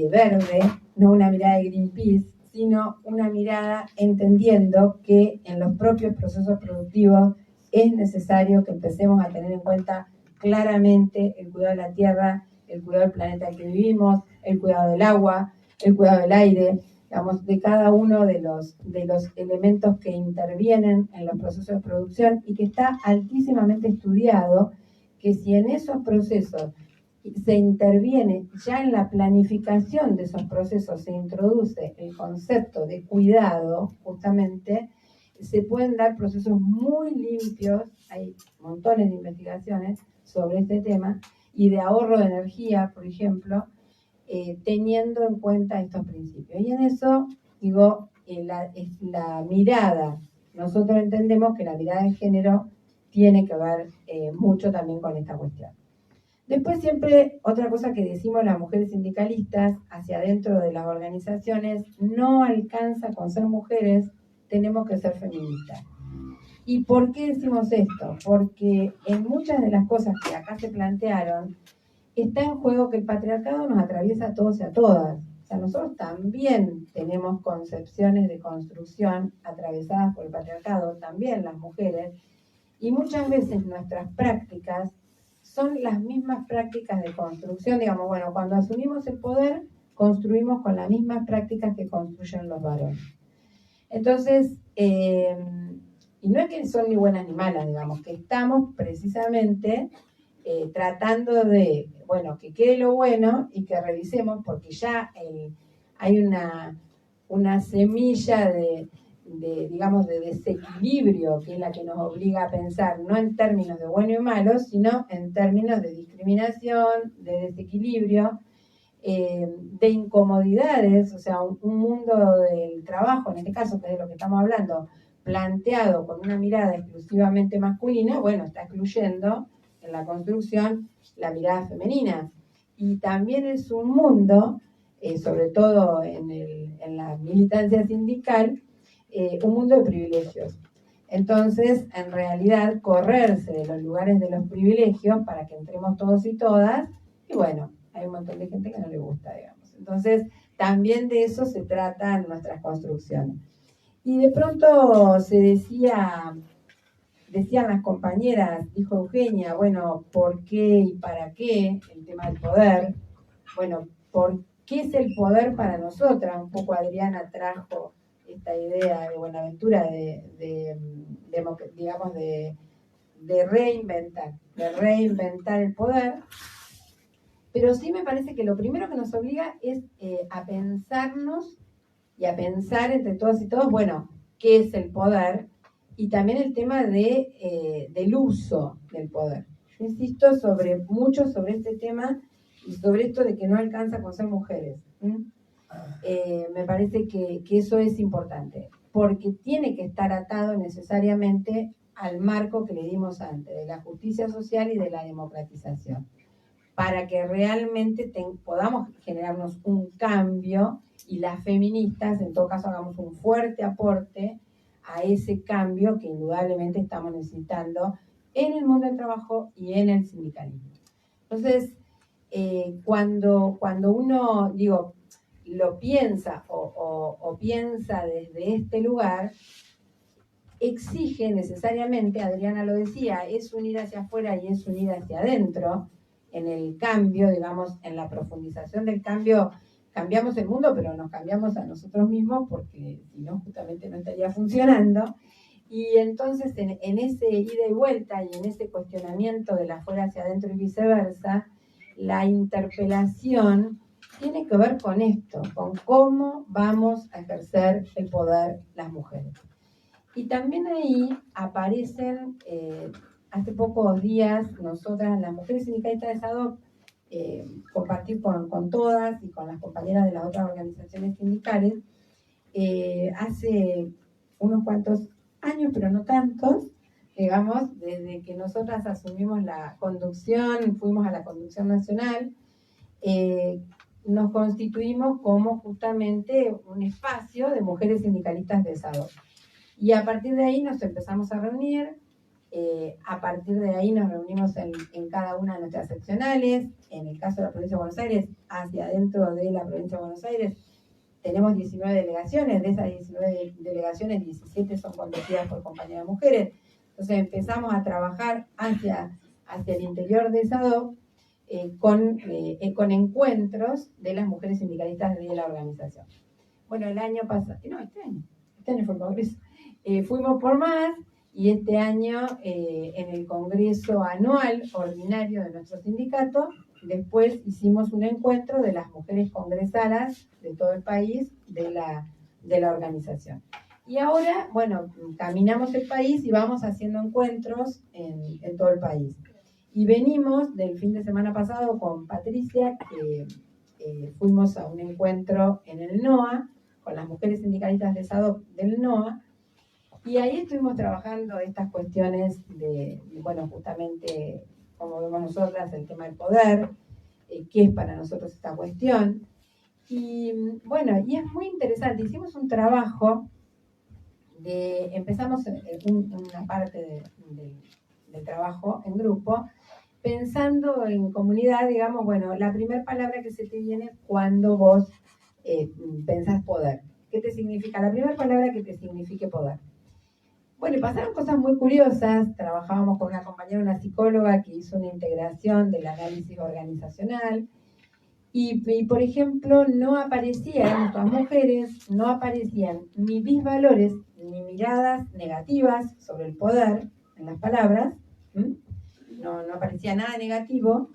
verde, no una mirada de Greenpeace, sino una mirada entendiendo que en los propios procesos productivos es necesario que empecemos a tener en cuenta claramente el cuidado de la tierra, el cuidado del planeta en el que vivimos, el cuidado del agua, el cuidado del aire, digamos, de cada uno de los elementos que intervienen en los procesos de producción y que está altísimamente estudiado, que si en esos procesos se interviene ya en la planificación de esos procesos, se introduce el concepto de cuidado, justamente, se pueden dar procesos muy limpios, hay montones de investigaciones sobre este tema, y de ahorro de energía, por ejemplo, teniendo en cuenta estos principios. Y en eso, digo, la mirada, nosotros entendemos que la mirada de género tiene que ver mucho también con esta cuestión. Después siempre, otra cosa que decimos las mujeres sindicalistas hacia adentro de las organizaciones, no alcanza con ser mujeres, tenemos que ser feministas. ¿Y por qué decimos esto? Porque en muchas de las cosas que acá se plantearon, está en juego que el patriarcado nos atraviesa a todos y a todas. O sea, nosotros también tenemos concepciones de construcción atravesadas por el patriarcado, también las mujeres, y muchas veces nuestras prácticas son las mismas prácticas de construcción. Digamos, bueno, cuando asumimos el poder, construimos con las mismas prácticas que construyen los varones. Entonces, y no es que son ni buenas ni malas, digamos, que estamos precisamente tratando de, bueno, que quede lo bueno y que revisemos, porque ya hay una semilla digamos, de desequilibrio, que es la que nos obliga a pensar, no en términos de bueno y malo, sino en términos de discriminación, de desequilibrio, de incomodidades, o sea, un mundo del trabajo, en este caso, que es de lo que estamos hablando, planteado con una mirada exclusivamente masculina, bueno, está excluyendo en la construcción la mirada femenina. Y también es un mundo, sobre todo en la militancia sindical, un mundo de privilegios. Entonces, en realidad, correrse de los lugares de los privilegios para que entremos todos y todas, y bueno, hay un montón de gente que no le gusta, digamos. Entonces, también de eso se tratan nuestras construcciones. Y de pronto se decían las compañeras, dijo Eugenia, bueno, ¿por qué y para qué el tema del poder? Bueno, ¿por qué es el poder para nosotras? Un poco Adriana trajo esta idea de Buenaventura digamos, de reinventar el poder. Pero sí me parece que lo primero que nos obliga es a pensarnos y a pensar entre todas y todos, bueno, ¿qué es el poder? Y también el tema del uso del poder. Yo insisto mucho sobre este tema y sobre esto de que no alcanza con ser mujeres. Me parece que eso es importante, porque tiene que estar atado necesariamente al marco que le dimos antes, de la justicia social y de la democratización, para que realmente podamos generarnos un cambio y las feministas, en todo caso, hagamos un fuerte aporte a ese cambio que indudablemente estamos necesitando en el mundo del trabajo y en el sindicalismo. Entonces, cuando uno, digo, lo piensa o piensa desde este lugar, exige necesariamente, Adriana lo decía, es unir hacia afuera y es unir hacia adentro. En el cambio, digamos, en la profundización del cambio, cambiamos el mundo, pero nos cambiamos a nosotros mismos porque si no, justamente no estaría funcionando. Y entonces en ese ida y vuelta y en ese cuestionamiento de la afuera hacia adentro y viceversa, la interpelación tiene que ver con esto, con cómo vamos a ejercer el poder las mujeres. Y también ahí aparecen, hace pocos días, nosotras, las mujeres sindicalistas de SADOC, compartir con todas y con las compañeras de las otras organizaciones sindicales, hace unos cuantos años, pero no tantos, digamos, desde que nosotras asumimos la conducción, fuimos a la conducción nacional, nos constituimos como justamente un espacio de mujeres sindicalistas de SADOC. Y a partir de ahí nos empezamos a reunir, a partir de ahí nos reunimos en cada una de nuestras seccionales. En el caso de la provincia de Buenos Aires, hacia adentro de la provincia de Buenos Aires, tenemos 19 delegaciones. De esas 19 delegaciones, 17 son conducidas por compañeras mujeres. Entonces empezamos a trabajar hacia el interior de SADOC con encuentros de las mujeres sindicalistas de la organización. Bueno, el año pasado, no, este año fue el congreso. Fuimos por más y este año en el congreso anual ordinario de nuestro sindicato, después hicimos un encuentro de las mujeres congresadas de todo el país de la organización. Y ahora, bueno, caminamos el país y vamos haciendo encuentros en todo el país. Y venimos del fin de semana pasado con Patricia, que fuimos a un encuentro en el NOA, con las mujeres sindicalistas de SADOC del NOA, y ahí estuvimos trabajando estas cuestiones de, bueno, justamente como vemos nosotras, el tema del poder, qué es para nosotros esta cuestión. Y bueno, y es muy interesante, hicimos un trabajo empezamos una parte del trabajo en grupo, pensando en comunidad, digamos, bueno, la primera palabra que se te viene cuando vos pensás poder. ¿Qué te significa? La primera palabra que te signifique poder. Bueno, y pasaron cosas muy curiosas. Trabajábamos con una compañera, una psicóloga, que hizo una integración del análisis organizacional. Y por ejemplo, no aparecían, todas mujeres, no aparecían ni disvalores ni miradas negativas sobre el poder en las palabras. No aparecía nada negativo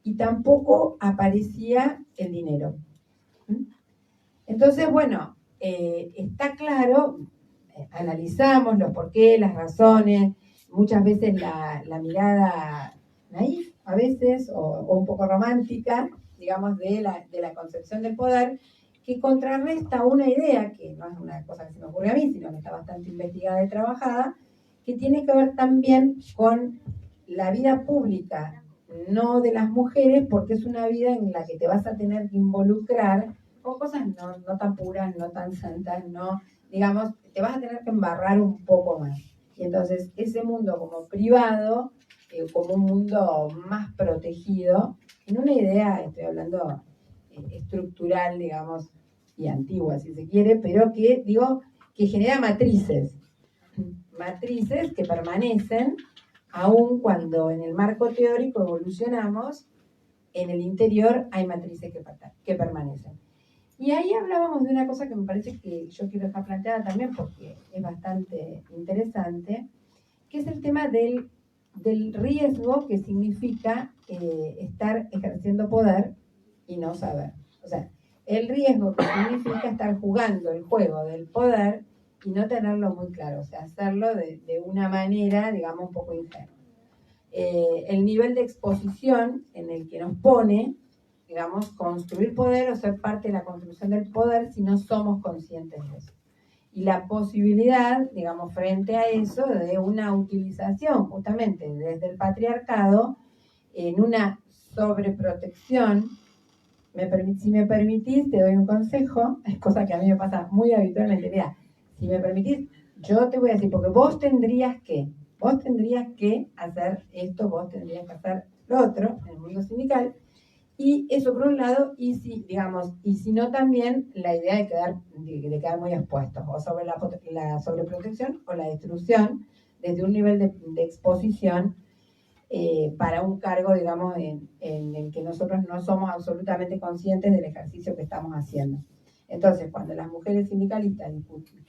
y tampoco aparecía el dinero. Entonces, bueno, está claro, analizamos los porqués, las razones, muchas veces la mirada naif, a veces, o un poco romántica, digamos, de la concepción del poder, que contrarresta una idea, que no es una cosa que se me ocurre a mí, sino que está bastante investigada y trabajada, que tiene que ver también con la vida pública, no de las mujeres, porque es una vida en la que te vas a tener que involucrar con cosas no tan puras, no tan santas, no, digamos, te vas a tener que embarrar un poco más. Y entonces ese mundo como privado, como un mundo más protegido, en una idea, estoy hablando estructural, digamos, y antigua, si se quiere, pero que, digo, que genera matrices que permanecen, aun cuando en el marco teórico evolucionamos, en el interior hay matrices que permanecen. Y ahí hablábamos de una cosa que me parece que yo quiero dejar planteada también porque es bastante interesante, que es el tema del riesgo que significa estar ejerciendo poder y no saber. O sea, el riesgo que significa estar jugando el juego del poder y no tenerlo muy claro, o sea, hacerlo de una manera, digamos, un poco ingenua. El nivel de exposición en el que nos pone, digamos, construir poder o ser parte de la construcción del poder si no somos conscientes de eso. Y la posibilidad, digamos, frente a eso, de una utilización justamente desde el patriarcado en una sobreprotección. Si me permitís, te doy un consejo, es cosa que a mí me pasa muy habitualmente. Mira, si me permitís, yo te voy a decir, porque vos tendrías que hacer esto, vos tendrías que hacer lo otro en el mundo sindical, Y eso por un lado, y si no también la idea de quedar muy expuestos, o sobre la sobreprotección o la destrucción, desde un nivel de exposición para un cargo, digamos, en el que nosotros no somos absolutamente conscientes del ejercicio que estamos haciendo. Entonces, cuando las mujeres sindicalistas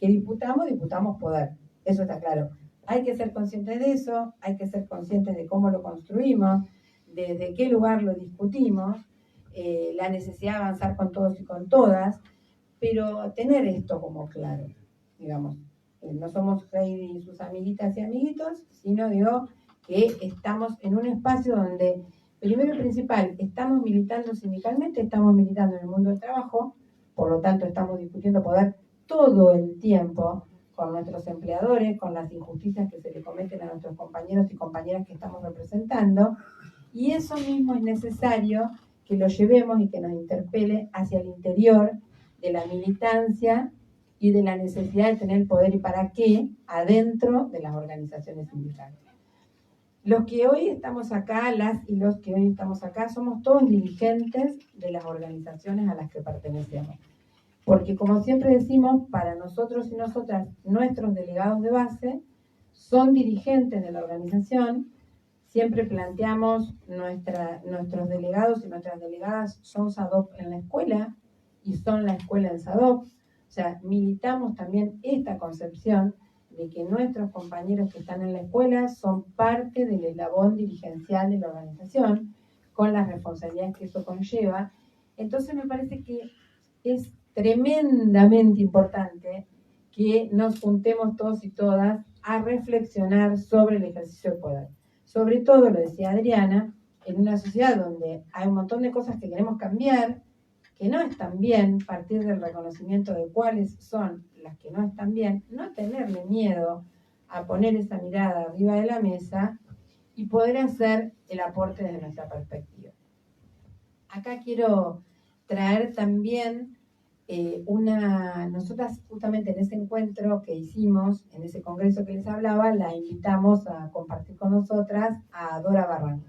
disputamos poder, eso está claro. Hay que ser conscientes de eso, hay que ser conscientes de cómo lo construimos, desde qué lugar lo discutimos, la necesidad de avanzar con todos y con todas, pero tener esto como claro, digamos. No somos Heidi y sus amiguitas y amiguitos, sino digo que estamos en un espacio donde, primero y principal, estamos militando sindicalmente, estamos militando en el mundo del trabajo, por lo tanto estamos discutiendo poder todo el tiempo con nuestros empleadores, con las injusticias que se le cometen a nuestros compañeros y compañeras que estamos representando, y eso mismo es necesario que lo llevemos y que nos interpele hacia el interior de la militancia y de la necesidad de tener poder y para qué adentro de las organizaciones sindicales. Los que hoy estamos acá, las y los que hoy estamos acá, somos todos dirigentes de las organizaciones a las que pertenecemos. Porque como siempre decimos, para nosotros y nosotras, nuestros delegados de base son dirigentes de la organización. Siempre planteamos nuestros delegados y nuestras delegadas son SADOP en la escuela y son la escuela en SADOP. O sea, militamos también esta concepción de que nuestros compañeros que están en la escuela son parte del eslabón dirigencial de la organización, con las responsabilidades que eso conlleva. Entonces me parece que es tremendamente importante que nos juntemos todos y todas a reflexionar sobre el ejercicio del poder. Sobre todo, lo decía Adriana, en una sociedad donde hay un montón de cosas que queremos cambiar, que no están bien, partir del reconocimiento de cuáles son las que no están bien, no tenerle miedo a poner esa mirada arriba de la mesa y poder hacer el aporte desde nuestra perspectiva. Acá quiero traer también nosotras justamente en ese encuentro que hicimos, en ese congreso que les hablaba, la invitamos a compartir con nosotras a Dora Barranco.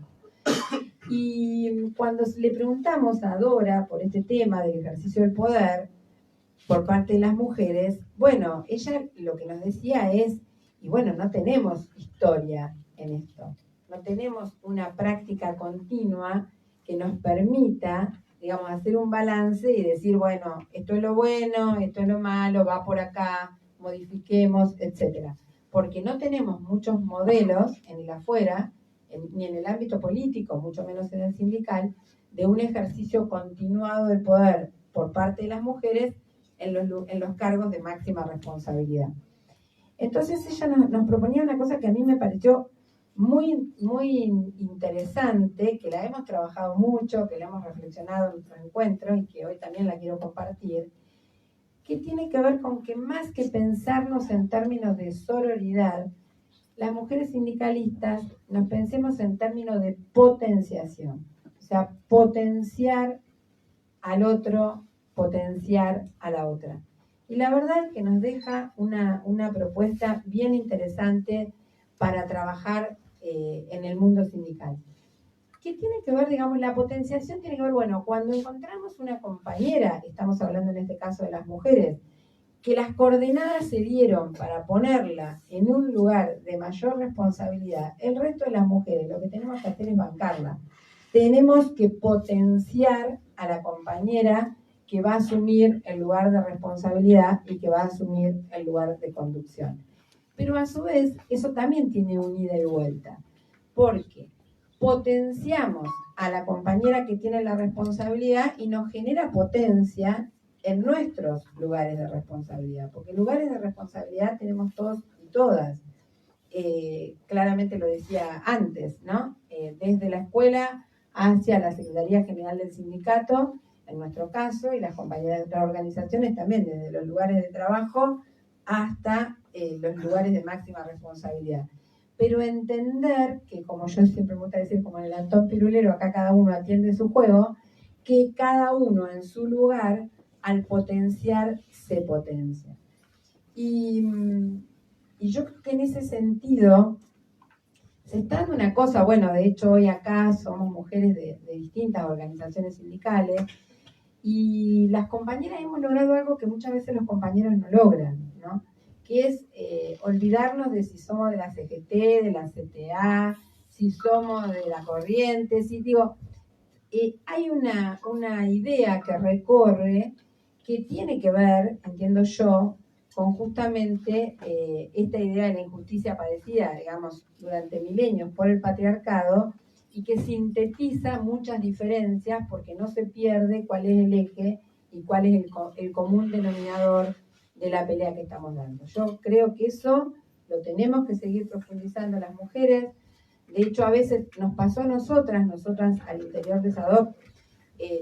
Y cuando le preguntamos a Dora por este tema del ejercicio del poder por parte de las mujeres, bueno, ella lo que nos decía es, y bueno, no tenemos historia en esto, no tenemos una práctica continua que nos permita, digamos, hacer un balance y decir, bueno, esto es lo bueno, esto es lo malo, va por acá, modifiquemos, etc. Porque no tenemos muchos modelos en el afuera, ni en el ámbito político, mucho menos en el sindical, de un ejercicio continuado del poder por parte de las mujeres en los cargos de máxima responsabilidad. Entonces ella nos proponía una cosa que a mí me pareció muy, muy interesante, que la hemos trabajado mucho, que la hemos reflexionado en nuestros encuentros y que hoy también la quiero compartir, que tiene que ver con que más que pensarnos en términos de sororidad, las mujeres sindicalistas nos pensemos en términos de potenciación, o sea, potenciar al otro, potenciar a la otra. Y la verdad que nos deja una propuesta bien interesante para trabajar en el mundo sindical. ¿Qué tiene que ver, digamos, la potenciación? Tiene que ver, bueno, cuando encontramos una compañera, estamos hablando en este caso de las mujeres, que las coordenadas se dieron para ponerla en un lugar de mayor responsabilidad, el resto de las mujeres lo que tenemos que hacer es bancarla. Tenemos que potenciar a la compañera que va a asumir el lugar de responsabilidad y que va a asumir el lugar de conducción. Pero a su vez, eso también tiene un ida y vuelta, porque potenciamos a la compañera que tiene la responsabilidad y nos genera potencia en nuestros lugares de responsabilidad, porque lugares de responsabilidad tenemos todos y todas. Claramente lo decía antes, ¿no? Desde la escuela hacia la Secretaría General del Sindicato, en nuestro caso, y las compañeras de otras organizaciones también, desde los lugares de trabajo hasta los lugares de máxima responsabilidad. Pero entender que, como yo siempre me gusta decir, como en el Antón Pirulero, acá cada uno atiende su juego, que cada uno en su lugar, al potenciar, se potencia. Y yo creo que en ese sentido, se está dando una cosa, bueno, de hecho hoy acá somos mujeres de distintas organizaciones sindicales y las compañeras hemos logrado algo que muchas veces los compañeros no logran, ¿no? Que es olvidarnos de si somos de la CGT, de la CTA, si somos de la corriente, si digo, hay una idea que recorre que tiene que ver, entiendo yo, con justamente esta idea de la injusticia padecida, digamos, durante milenios por el patriarcado y que sintetiza muchas diferencias porque no se pierde cuál es el eje y cuál es el común denominador de la pelea que estamos dando. Yo creo que eso lo tenemos que seguir profundizando las mujeres. De hecho, a veces nos pasó a nosotras al interior de SADOC,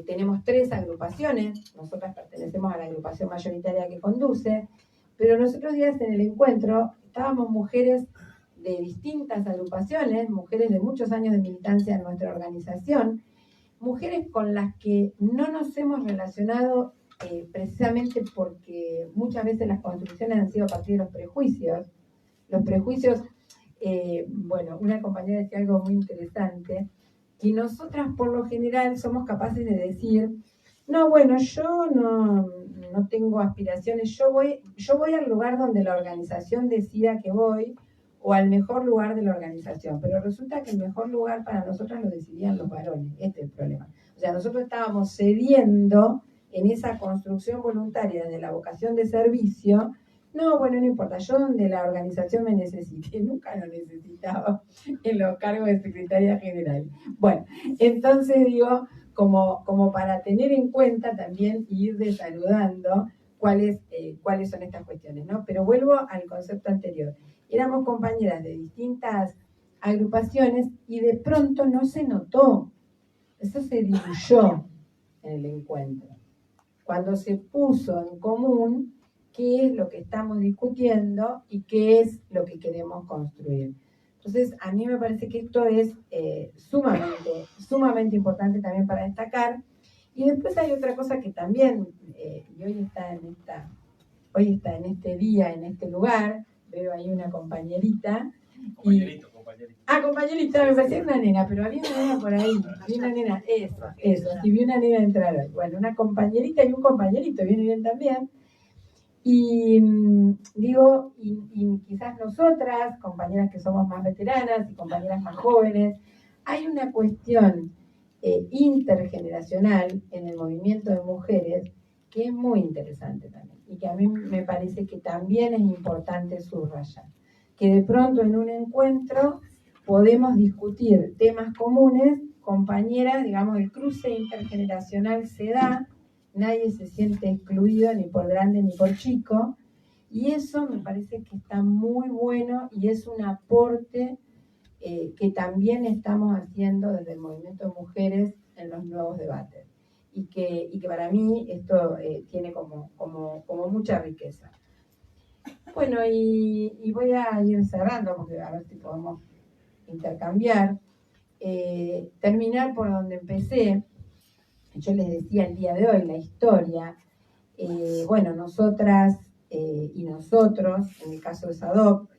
tenemos 3 agrupaciones, nosotras pertenecemos a la agrupación mayoritaria que conduce, pero los otros días en el encuentro estábamos mujeres de distintas agrupaciones, mujeres de muchos años de militancia en nuestra organización, mujeres con las que no nos hemos relacionado precisamente porque muchas veces las construcciones han sido a partir de los prejuicios. Los prejuicios, bueno, una compañera decía algo muy interesante, que nosotras por lo general somos capaces de decir, no, bueno, yo no tengo aspiraciones, yo voy al lugar donde la organización decida que voy, o al mejor lugar de la organización, pero resulta que el mejor lugar para nosotras lo decidían los varones, este es el problema. O sea, nosotros estábamos cediendo en esa construcción voluntaria de la vocación de servicio. No, bueno, no importa, yo donde la organización me necesite, nunca lo necesitaba en los cargos de secretaria general. Bueno, entonces digo, como para tener en cuenta también y ir desanudando cuáles son estas cuestiones, ¿no? Pero vuelvo al concepto anterior. Éramos compañeras de distintas agrupaciones y de pronto no se notó. Eso se diluyó en el encuentro. Cuando se puso en común qué es lo que estamos discutiendo y qué es lo que queremos construir. Entonces, a mí me parece que esto es sumamente importante también para destacar. Y después hay otra cosa que también, y hoy está en este día, en este lugar, veo ahí una compañerita. Compañerita. Compañerita, me parecía una nena, pero había una nena por ahí. Vi una nena, eso, y vi una nena entrar hoy. Bueno, una compañerita y un compañerito, viene bien también. Y digo, y quizás nosotras, compañeras que somos más veteranas y compañeras más jóvenes, hay una cuestión intergeneracional en el movimiento de mujeres que es muy interesante también y que a mí me parece que también es importante subrayar. Que de pronto en un encuentro podemos discutir temas comunes, compañeras, digamos, el cruce intergeneracional se da, nadie se siente excluido ni por grande ni por chico, y eso me parece que está muy bueno y es un aporte que también estamos haciendo desde el movimiento de mujeres en los nuevos debates, y que para mí esto tiene como mucha riqueza. Bueno, y voy a ir cerrando porque a ver si podemos intercambiar, terminar por donde empecé. Yo les decía el día de hoy, la historia, bueno, nosotras y nosotros, en el caso de SADOC,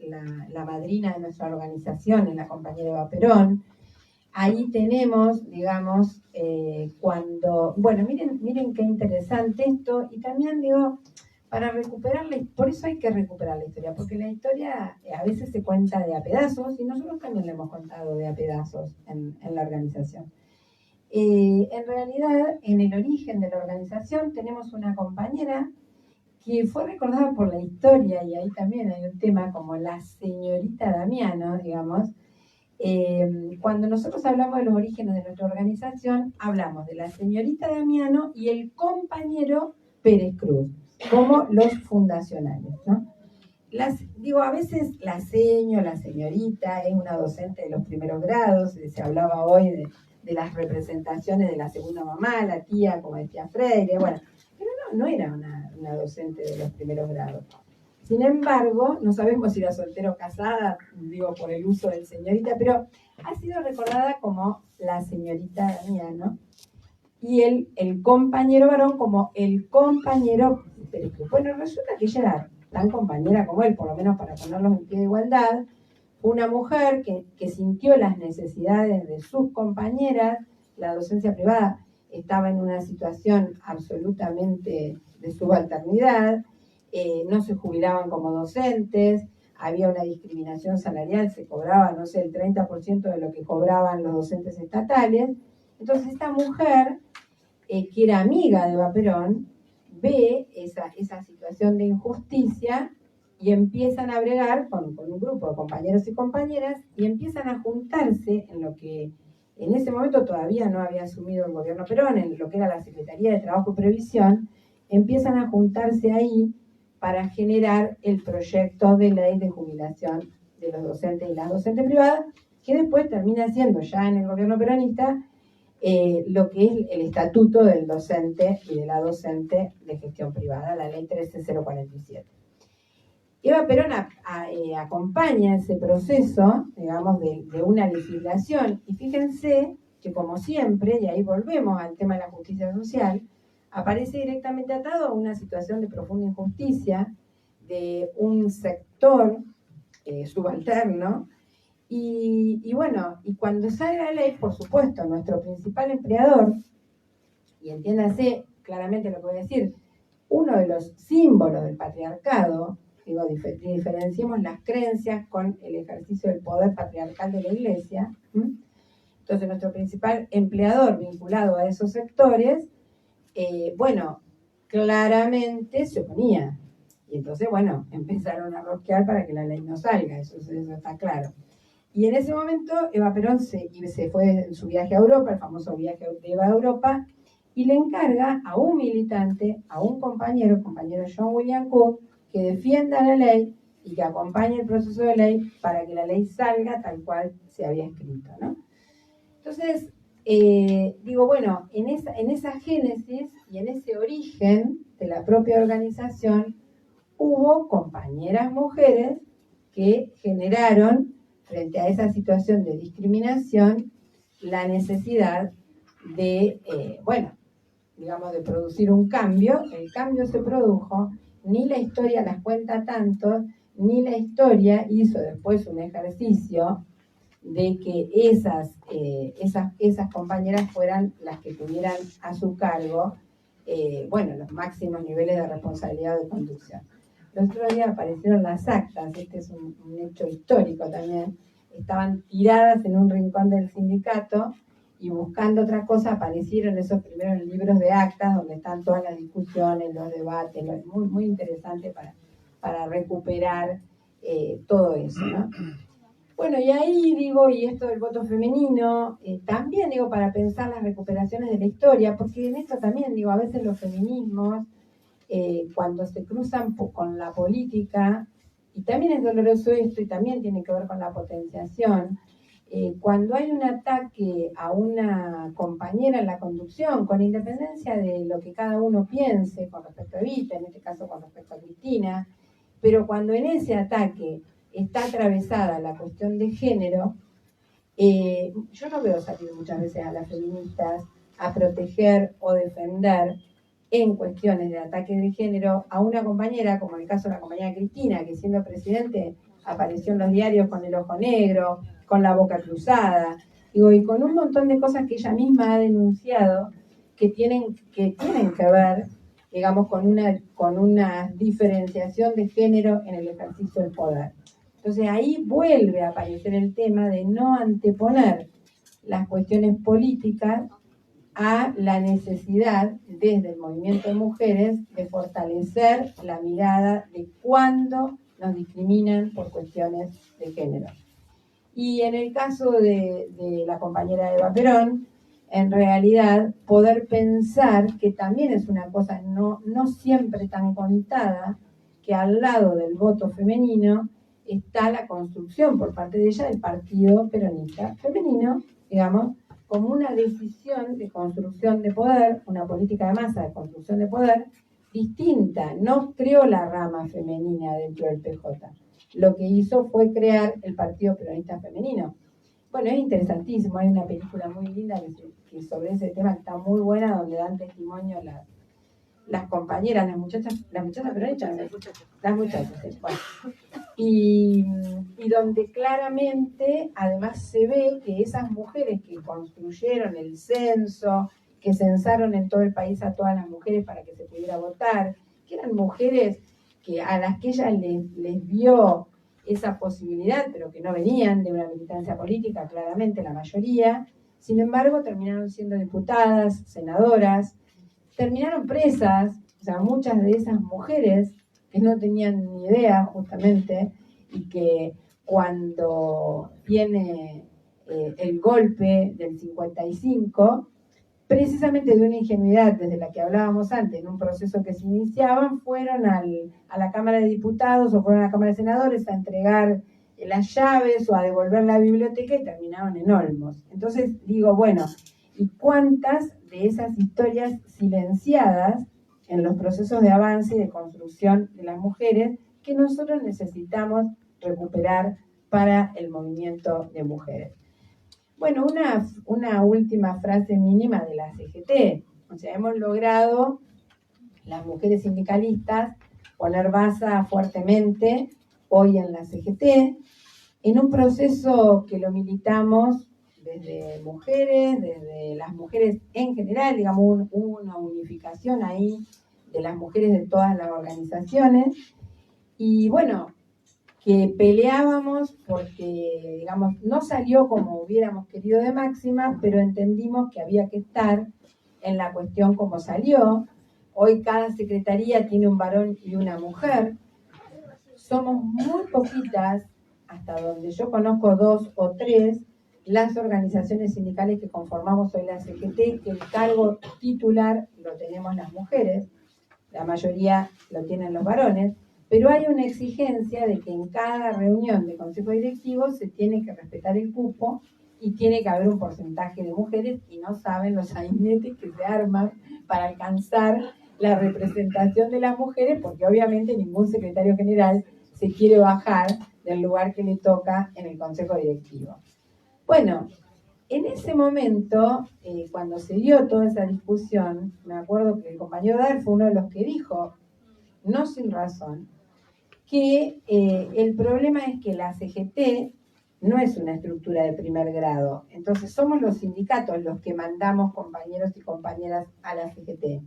la madrina de nuestra organización es la compañera Eva Perón. Ahí tenemos, digamos, cuando, bueno, miren qué interesante esto, y también digo, para recuperarla, por eso hay que recuperar la historia, porque la historia a veces se cuenta de a pedazos, y nosotros también la hemos contado de a pedazos en la organización. En realidad, en el origen de la organización tenemos una compañera que fue recordada por la historia, y ahí también hay un tema como la señorita Damiano, digamos. Cuando nosotros hablamos de los orígenes de nuestra organización, hablamos de la señorita Damiano y el compañero Pérez Cruz, como los fundacionales, ¿no? A veces la señorita es una docente de los primeros grados, se hablaba hoy de las representaciones de la segunda mamá, la tía, como decía Freire, bueno, pero no era una docente de los primeros grados. Sin embargo, no sabemos si era soltera o casada, digo por el uso del señorita, pero ha sido recordada como la señorita Damiano, y el compañero varón como el compañero Pérez Cruz. Bueno, resulta que ella era tan compañera como él, por lo menos para ponerlos en pie de igualdad, Fue una mujer que sintió las necesidades de sus compañeras. La docencia privada estaba en una situación absolutamente de subalternidad, no se jubilaban como docentes, había una discriminación salarial, se cobraba, no sé, el 30% de lo que cobraban los docentes estatales. Entonces esta mujer, que era amiga de Eva Perón, ve esa situación de injusticia y empiezan a bregar con un grupo de compañeros y compañeras y empiezan a juntarse en lo que en ese momento todavía no había asumido el gobierno Perón, en lo que era la Secretaría de Trabajo y Previsión, empiezan a juntarse ahí para generar el proyecto de ley de jubilación de los docentes y las docentes privadas, que después termina siendo ya en el gobierno peronista lo que es el estatuto del docente y de la docente de gestión privada, la ley 13047. Eva Perón acompaña ese proceso, digamos, de una legislación, y fíjense que como siempre, y ahí volvemos al tema de la justicia social, aparece directamente atado a una situación de profunda injusticia de un sector subalterno. Y bueno, y cuando sale la ley, por supuesto, nuestro principal empleador, y entiéndase claramente lo que voy a decir, uno de los símbolos del patriarcado, digo, diferenciemos las creencias con el ejercicio del poder patriarcal de la Iglesia. Entonces, nuestro principal empleador vinculado a esos sectores, bueno, claramente se oponía. Y entonces, bueno, empezaron a rosquear para que la ley no salga, eso está claro. Y en ese momento Eva Perón se fue en su viaje a Europa, el famoso viaje de Eva a Europa, y le encarga a un militante, a un compañero John William Cook, que defienda la ley y que acompañe el proceso de ley para que la ley salga tal cual se había escrito, ¿no? Entonces, digo, bueno, en esa génesis y en ese origen de la propia organización hubo compañeras mujeres que generaron, frente a esa situación de discriminación, la necesidad de, bueno, digamos, de producir un cambio. El cambio se produjo, ni la historia las cuenta tanto, ni la historia hizo después un ejercicio de que esas compañeras fueran las que tuvieran a su cargo, bueno, los máximos niveles de responsabilidad de conducción. El otro día aparecieron las actas, este es un hecho histórico también, estaban tiradas en un rincón del sindicato y buscando otra cosa aparecieron esos primeros libros de actas donde están todas las discusiones, los debates, muy, muy interesante para recuperar todo eso, ¿no? Bueno, y ahí digo, y esto del voto femenino, también digo, para pensar las recuperaciones de la historia, porque en esto también digo, a veces los feminismos, cuando se cruzan con la política, y también es doloroso esto, y también tiene que ver con la potenciación, cuando hay un ataque a una compañera en la conducción, con independencia de lo que cada uno piense con respecto a Evita, en este caso con respecto a Cristina, pero cuando en ese ataque está atravesada la cuestión de género, yo no veo salir muchas veces a las feministas a proteger o defender en cuestiones de ataque de género a una compañera, como en el caso de la compañera Cristina, que siendo presidente apareció en los diarios con el ojo negro, con la boca cruzada, digo, y con un montón de cosas que ella misma ha denunciado que tienen que ver, digamos, con una diferenciación de género en el ejercicio del poder. Entonces ahí vuelve a aparecer el tema de no anteponer las cuestiones políticas a la necesidad desde el movimiento de mujeres de fortalecer la mirada de cuando nos discriminan por cuestiones de género. Y en el caso de la compañera Eva Perón, en realidad poder pensar que también es una cosa no siempre tan contada, que al lado del voto femenino está la construcción por parte de ella del Partido Peronista Femenino, digamos, como una decisión de construcción de poder, una política de masa de construcción de poder distinta. No creó la rama femenina dentro del PJ. Lo que hizo fue crear el Partido Peronista Femenino. Bueno, es interesantísimo, hay una película muy linda que sobre ese tema que está muy buena, donde dan testimonio las compañeras, las muchachas, pero hechas, las muchachas, bueno. Y donde claramente además se ve que esas mujeres que construyeron el censo, que censaron en todo el país a todas las mujeres para que se pudiera votar, que eran mujeres a las que ella les dio esa posibilidad, pero que no venían de una militancia política, claramente la mayoría, sin embargo terminaron siendo diputadas, senadoras, terminaron presas, o sea, muchas de esas mujeres que no tenían ni idea justamente y que cuando viene el golpe del 55, precisamente de una ingenuidad desde la que hablábamos antes, en un proceso que se iniciaban, fueron a la Cámara de Diputados o fueron a la Cámara de Senadores a entregar las llaves o a devolver la biblioteca y terminaron en Olmos. Entonces digo, bueno, ¿y cuántas de esas historias silenciadas en los procesos de avance y de construcción de las mujeres que nosotros necesitamos recuperar para el movimiento de mujeres? Bueno, una última frase mínima de la CGT. O sea, hemos logrado, las mujeres sindicalistas, poner baza fuertemente hoy en la CGT, en un proceso que lo militamos desde mujeres, desde las mujeres en general, digamos, hubo una unificación ahí de las mujeres de todas las organizaciones. Y bueno, que peleábamos porque, digamos, no salió como hubiéramos querido de máxima, pero entendimos que había que estar en la cuestión como salió. Hoy cada secretaría tiene un varón y una mujer. Somos muy poquitas, hasta donde yo conozco 2 o 3, las organizaciones sindicales que conformamos hoy la CGT, que el cargo titular lo tenemos las mujeres, la mayoría lo tienen los varones, pero hay una exigencia de que en cada reunión de consejo directivo se tiene que respetar el cupo y tiene que haber un porcentaje de mujeres, y no saben los sainetes que se arman para alcanzar la representación de las mujeres, porque obviamente ningún secretario general se quiere bajar del lugar que le toca en el consejo directivo. Bueno, en ese momento, cuando se dio toda esa discusión, me acuerdo que el compañero Dar fue uno de los que dijo, no sin razón, que el problema es que la CGT no es una estructura de primer grado. Entonces somos los sindicatos los que mandamos compañeros y compañeras a la CGT.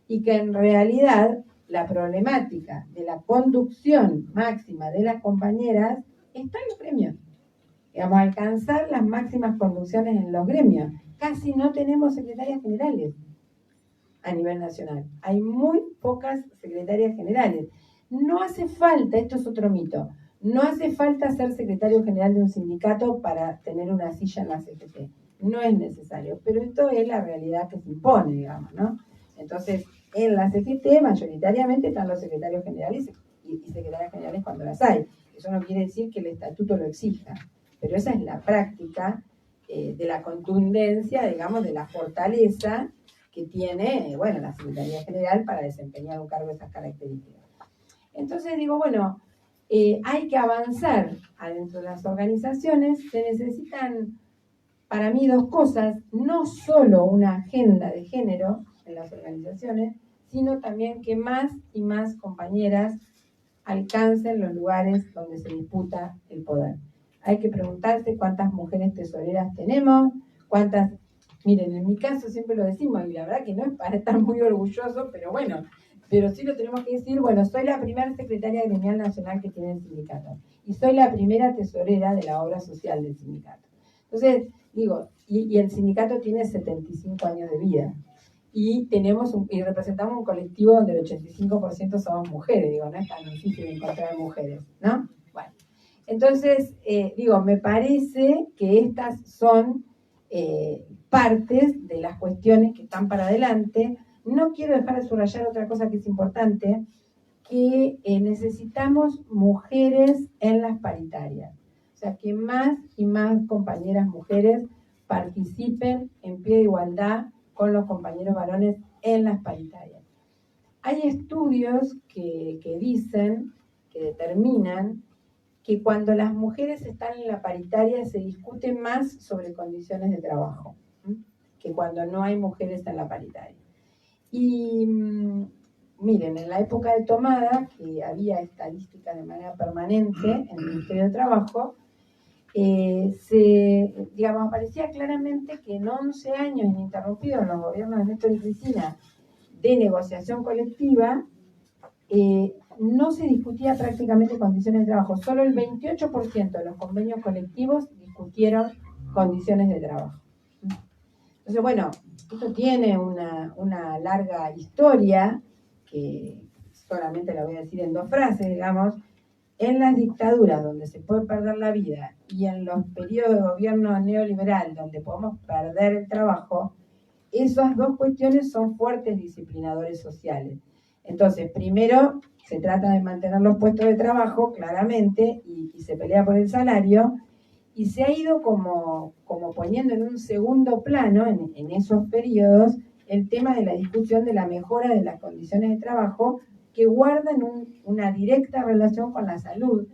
Y que en realidad la problemática de la conducción máxima de las compañeras está en los gremios. Digamos, alcanzar las máximas conducciones en los gremios. Casi no tenemos secretarias generales a nivel nacional. Hay muy pocas secretarias generales. No hace falta, esto es otro mito, no hace falta ser secretario general de un sindicato para tener una silla en la CGT. No es necesario, pero esto es la realidad que se impone, digamos, ¿no? Entonces, en la CGT mayoritariamente están los secretarios generales y secretarias generales cuando las hay. Eso no quiere decir que el estatuto lo exija, pero esa es la práctica de la contundencia, digamos, de la fortaleza que tiene, bueno, la Secretaría General para desempeñar un cargo de esas características. Entonces digo, bueno, hay que avanzar adentro de las organizaciones, se necesitan para mí 2 cosas, no solo una agenda de género en las organizaciones, sino también que más y más compañeras alcancen los lugares donde se disputa el poder. Hay que preguntarse cuántas mujeres tesoreras tenemos, cuántas... Miren, en mi caso siempre lo decimos, y la verdad que no es para estar muy orgulloso, pero bueno, pero sí lo tenemos que decir, bueno, soy la primera secretaria gremial nacional que tiene el sindicato, y soy la primera tesorera de la obra social del sindicato. Entonces, digo, y el sindicato tiene 75 años de vida, y representamos un colectivo donde el 85% somos mujeres, digo, no es tan difícil encontrar mujeres, ¿no? Bueno, entonces, digo, me parece que estas son partes de las cuestiones que están para adelante. No quiero dejar de subrayar otra cosa que es importante, que necesitamos mujeres en las paritarias. O sea, que más y más compañeras mujeres participen en pie de igualdad con los compañeros varones en las paritarias. Hay estudios que dicen, que determinan, que cuando las mujeres están en la paritaria se discute más sobre condiciones de trabajo, que cuando no hay mujeres en la paritaria. Y miren, en la época de Tomada, que había estadísticas de manera permanente en el Ministerio de Trabajo, digamos, aparecía claramente que en 11 años ininterrumpidos en los gobiernos de Néstor y Cristina de negociación colectiva, no se discutía prácticamente condiciones de trabajo. Solo el 28% de los convenios colectivos discutieron condiciones de trabajo. Entonces, bueno, esto tiene una larga historia, que solamente la voy a decir en 2 frases, digamos. En las dictaduras donde se puede perder la vida y en los periodos de gobierno neoliberal donde podemos perder el trabajo, esas 2 cuestiones son fuertes disciplinadores sociales. Entonces, primero se trata de mantener los puestos de trabajo, claramente, y se pelea por el salario, y se ha ido como poniendo en un segundo plano, en esos periodos, el tema de la discusión de la mejora de las condiciones de trabajo, que guardan una directa relación con la salud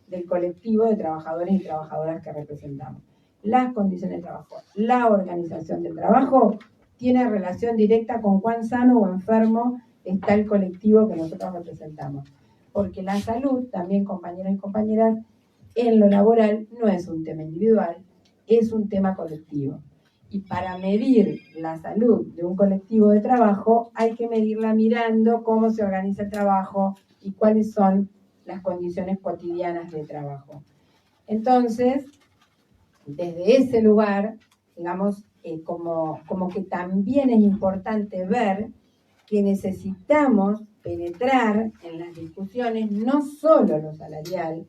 del colectivo de trabajadores y trabajadoras que representamos. Las condiciones de trabajo, la organización del trabajo, tiene relación directa con cuán sano o enfermo está el colectivo que nosotros representamos. Porque la salud, también compañeros y compañeras, en lo laboral no es un tema individual, es un tema colectivo. Y para medir la salud de un colectivo de trabajo hay que medirla mirando cómo se organiza el trabajo y cuáles son las condiciones cotidianas de trabajo. Entonces, desde ese lugar, digamos, como que también es importante ver que necesitamos penetrar en las discusiones, no solo lo salarial,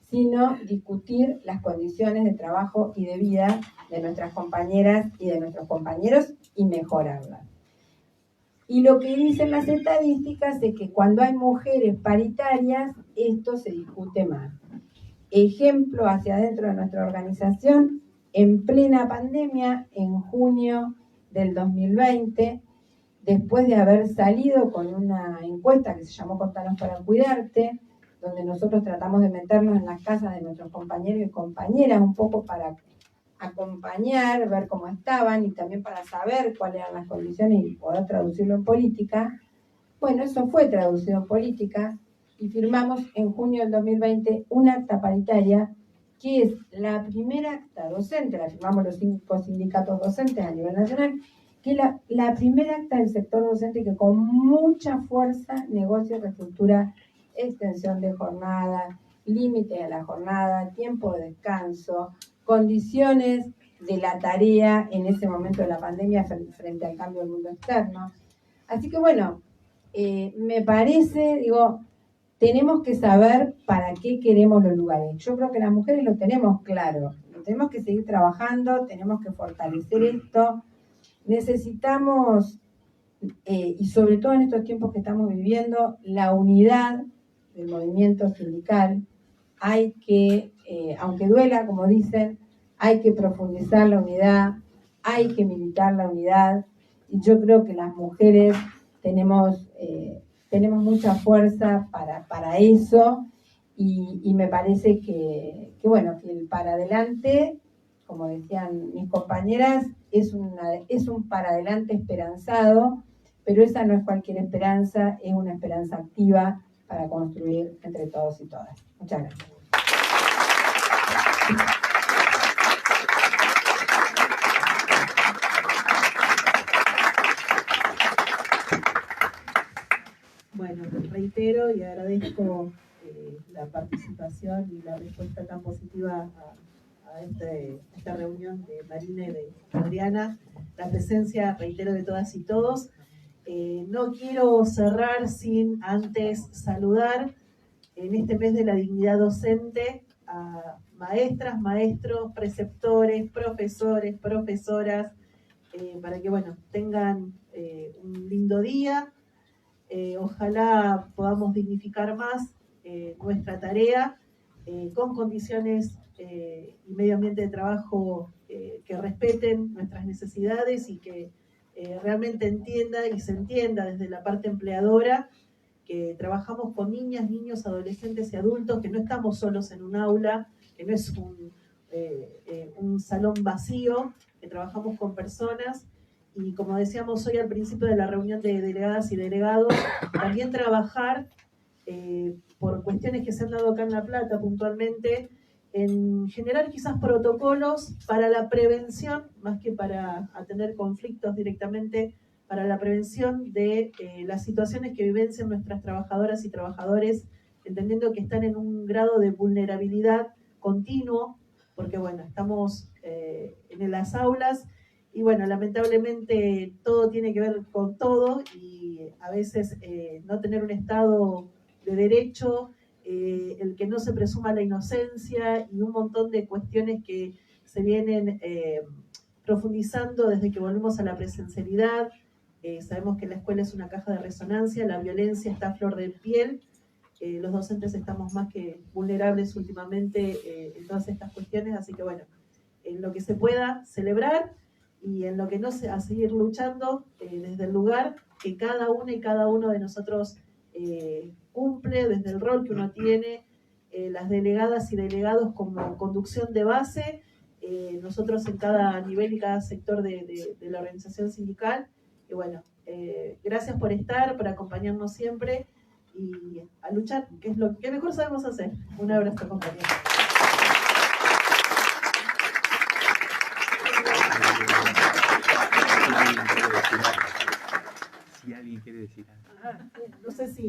sino discutir las condiciones de trabajo y de vida de nuestras compañeras y de nuestros compañeros y mejorarlas. Y lo que dicen las estadísticas es que cuando hay mujeres paritarias, esto se discute más. Ejemplo hacia adentro de nuestra organización, en plena pandemia, en junio del 2020, después de haber salido con una encuesta que se llamó Contanos para Cuidarte, donde nosotros tratamos de meternos en las casas de nuestros compañeros y compañeras, un poco para acompañar, ver cómo estaban y también para saber cuáles eran las condiciones y poder traducirlo en política. Bueno, eso fue traducido en política y firmamos en junio del 2020 una acta paritaria que es la primera acta docente, la firmamos los 5 sindicatos docentes a nivel nacional, que es la primera acta del sector docente que con mucha fuerza negocia y reestructura extensión de jornada, límites a la jornada, tiempo de descanso, condiciones de la tarea en ese momento de la pandemia frente al cambio del mundo externo. Así que bueno, me parece, digo, tenemos que saber para qué queremos los lugares. Yo creo que las mujeres lo tenemos claro, tenemos que seguir trabajando, tenemos que fortalecer esto, necesitamos, y sobre todo en estos tiempos que estamos viviendo, la unidad del movimiento sindical. Hay que, aunque duela, como dicen, hay que profundizar la unidad, hay que militar la unidad, y yo creo que las mujeres tenemos mucha fuerza para eso, y me parece que bueno, que el para adelante, como decían mis compañeras, es un para adelante esperanzado, pero esa no es cualquier esperanza, es una esperanza activa para construir entre todos y todas. Muchas gracias. Bueno, reitero y agradezco la participación y la respuesta tan positiva a esta reunión de Marina y de Adriana, la presencia, reitero, de todas y todos. No quiero cerrar sin antes saludar en este mes de la dignidad docente a maestras, maestros, preceptores, profesores, profesoras, para que bueno, tengan un lindo día. Ojalá podamos dignificar más nuestra tarea con condiciones y medio ambiente de trabajo que respeten nuestras necesidades y que realmente entienda y se entienda desde la parte empleadora que trabajamos con niñas, niños, adolescentes y adultos, que no estamos solos en un aula, que no es un salón vacío, que trabajamos con personas y como decíamos hoy al principio de la reunión de delegadas y delegados, también trabajar por cuestiones que se han dado acá en La Plata puntualmente, en generar quizás protocolos para la prevención, más que para atender conflictos directamente, para la prevención de las situaciones que vivencian nuestras trabajadoras y trabajadores, entendiendo que están en un grado de vulnerabilidad continuo, porque bueno, estamos en las aulas y bueno, lamentablemente todo tiene que ver con todo y a veces no tener un Estado de derecho, el que no se presuma la inocencia y un montón de cuestiones que se vienen profundizando desde que volvimos a la presencialidad. Sabemos que la escuela es una caja de resonancia, la violencia está a flor de piel, los docentes estamos más que vulnerables últimamente en todas estas cuestiones, así que bueno, en lo que se pueda celebrar y en lo que no, a seguir luchando desde el lugar que cada una y cada uno de nosotros cumple, desde el rol que uno tiene, las delegadas y delegados como conducción de base, nosotros en cada nivel y cada sector de la organización sindical. Y bueno, gracias por estar, por acompañarnos siempre y a luchar, que es lo que mejor sabemos hacer. Un abrazo, compañeros. Si alguien quiere decir algo. No sé si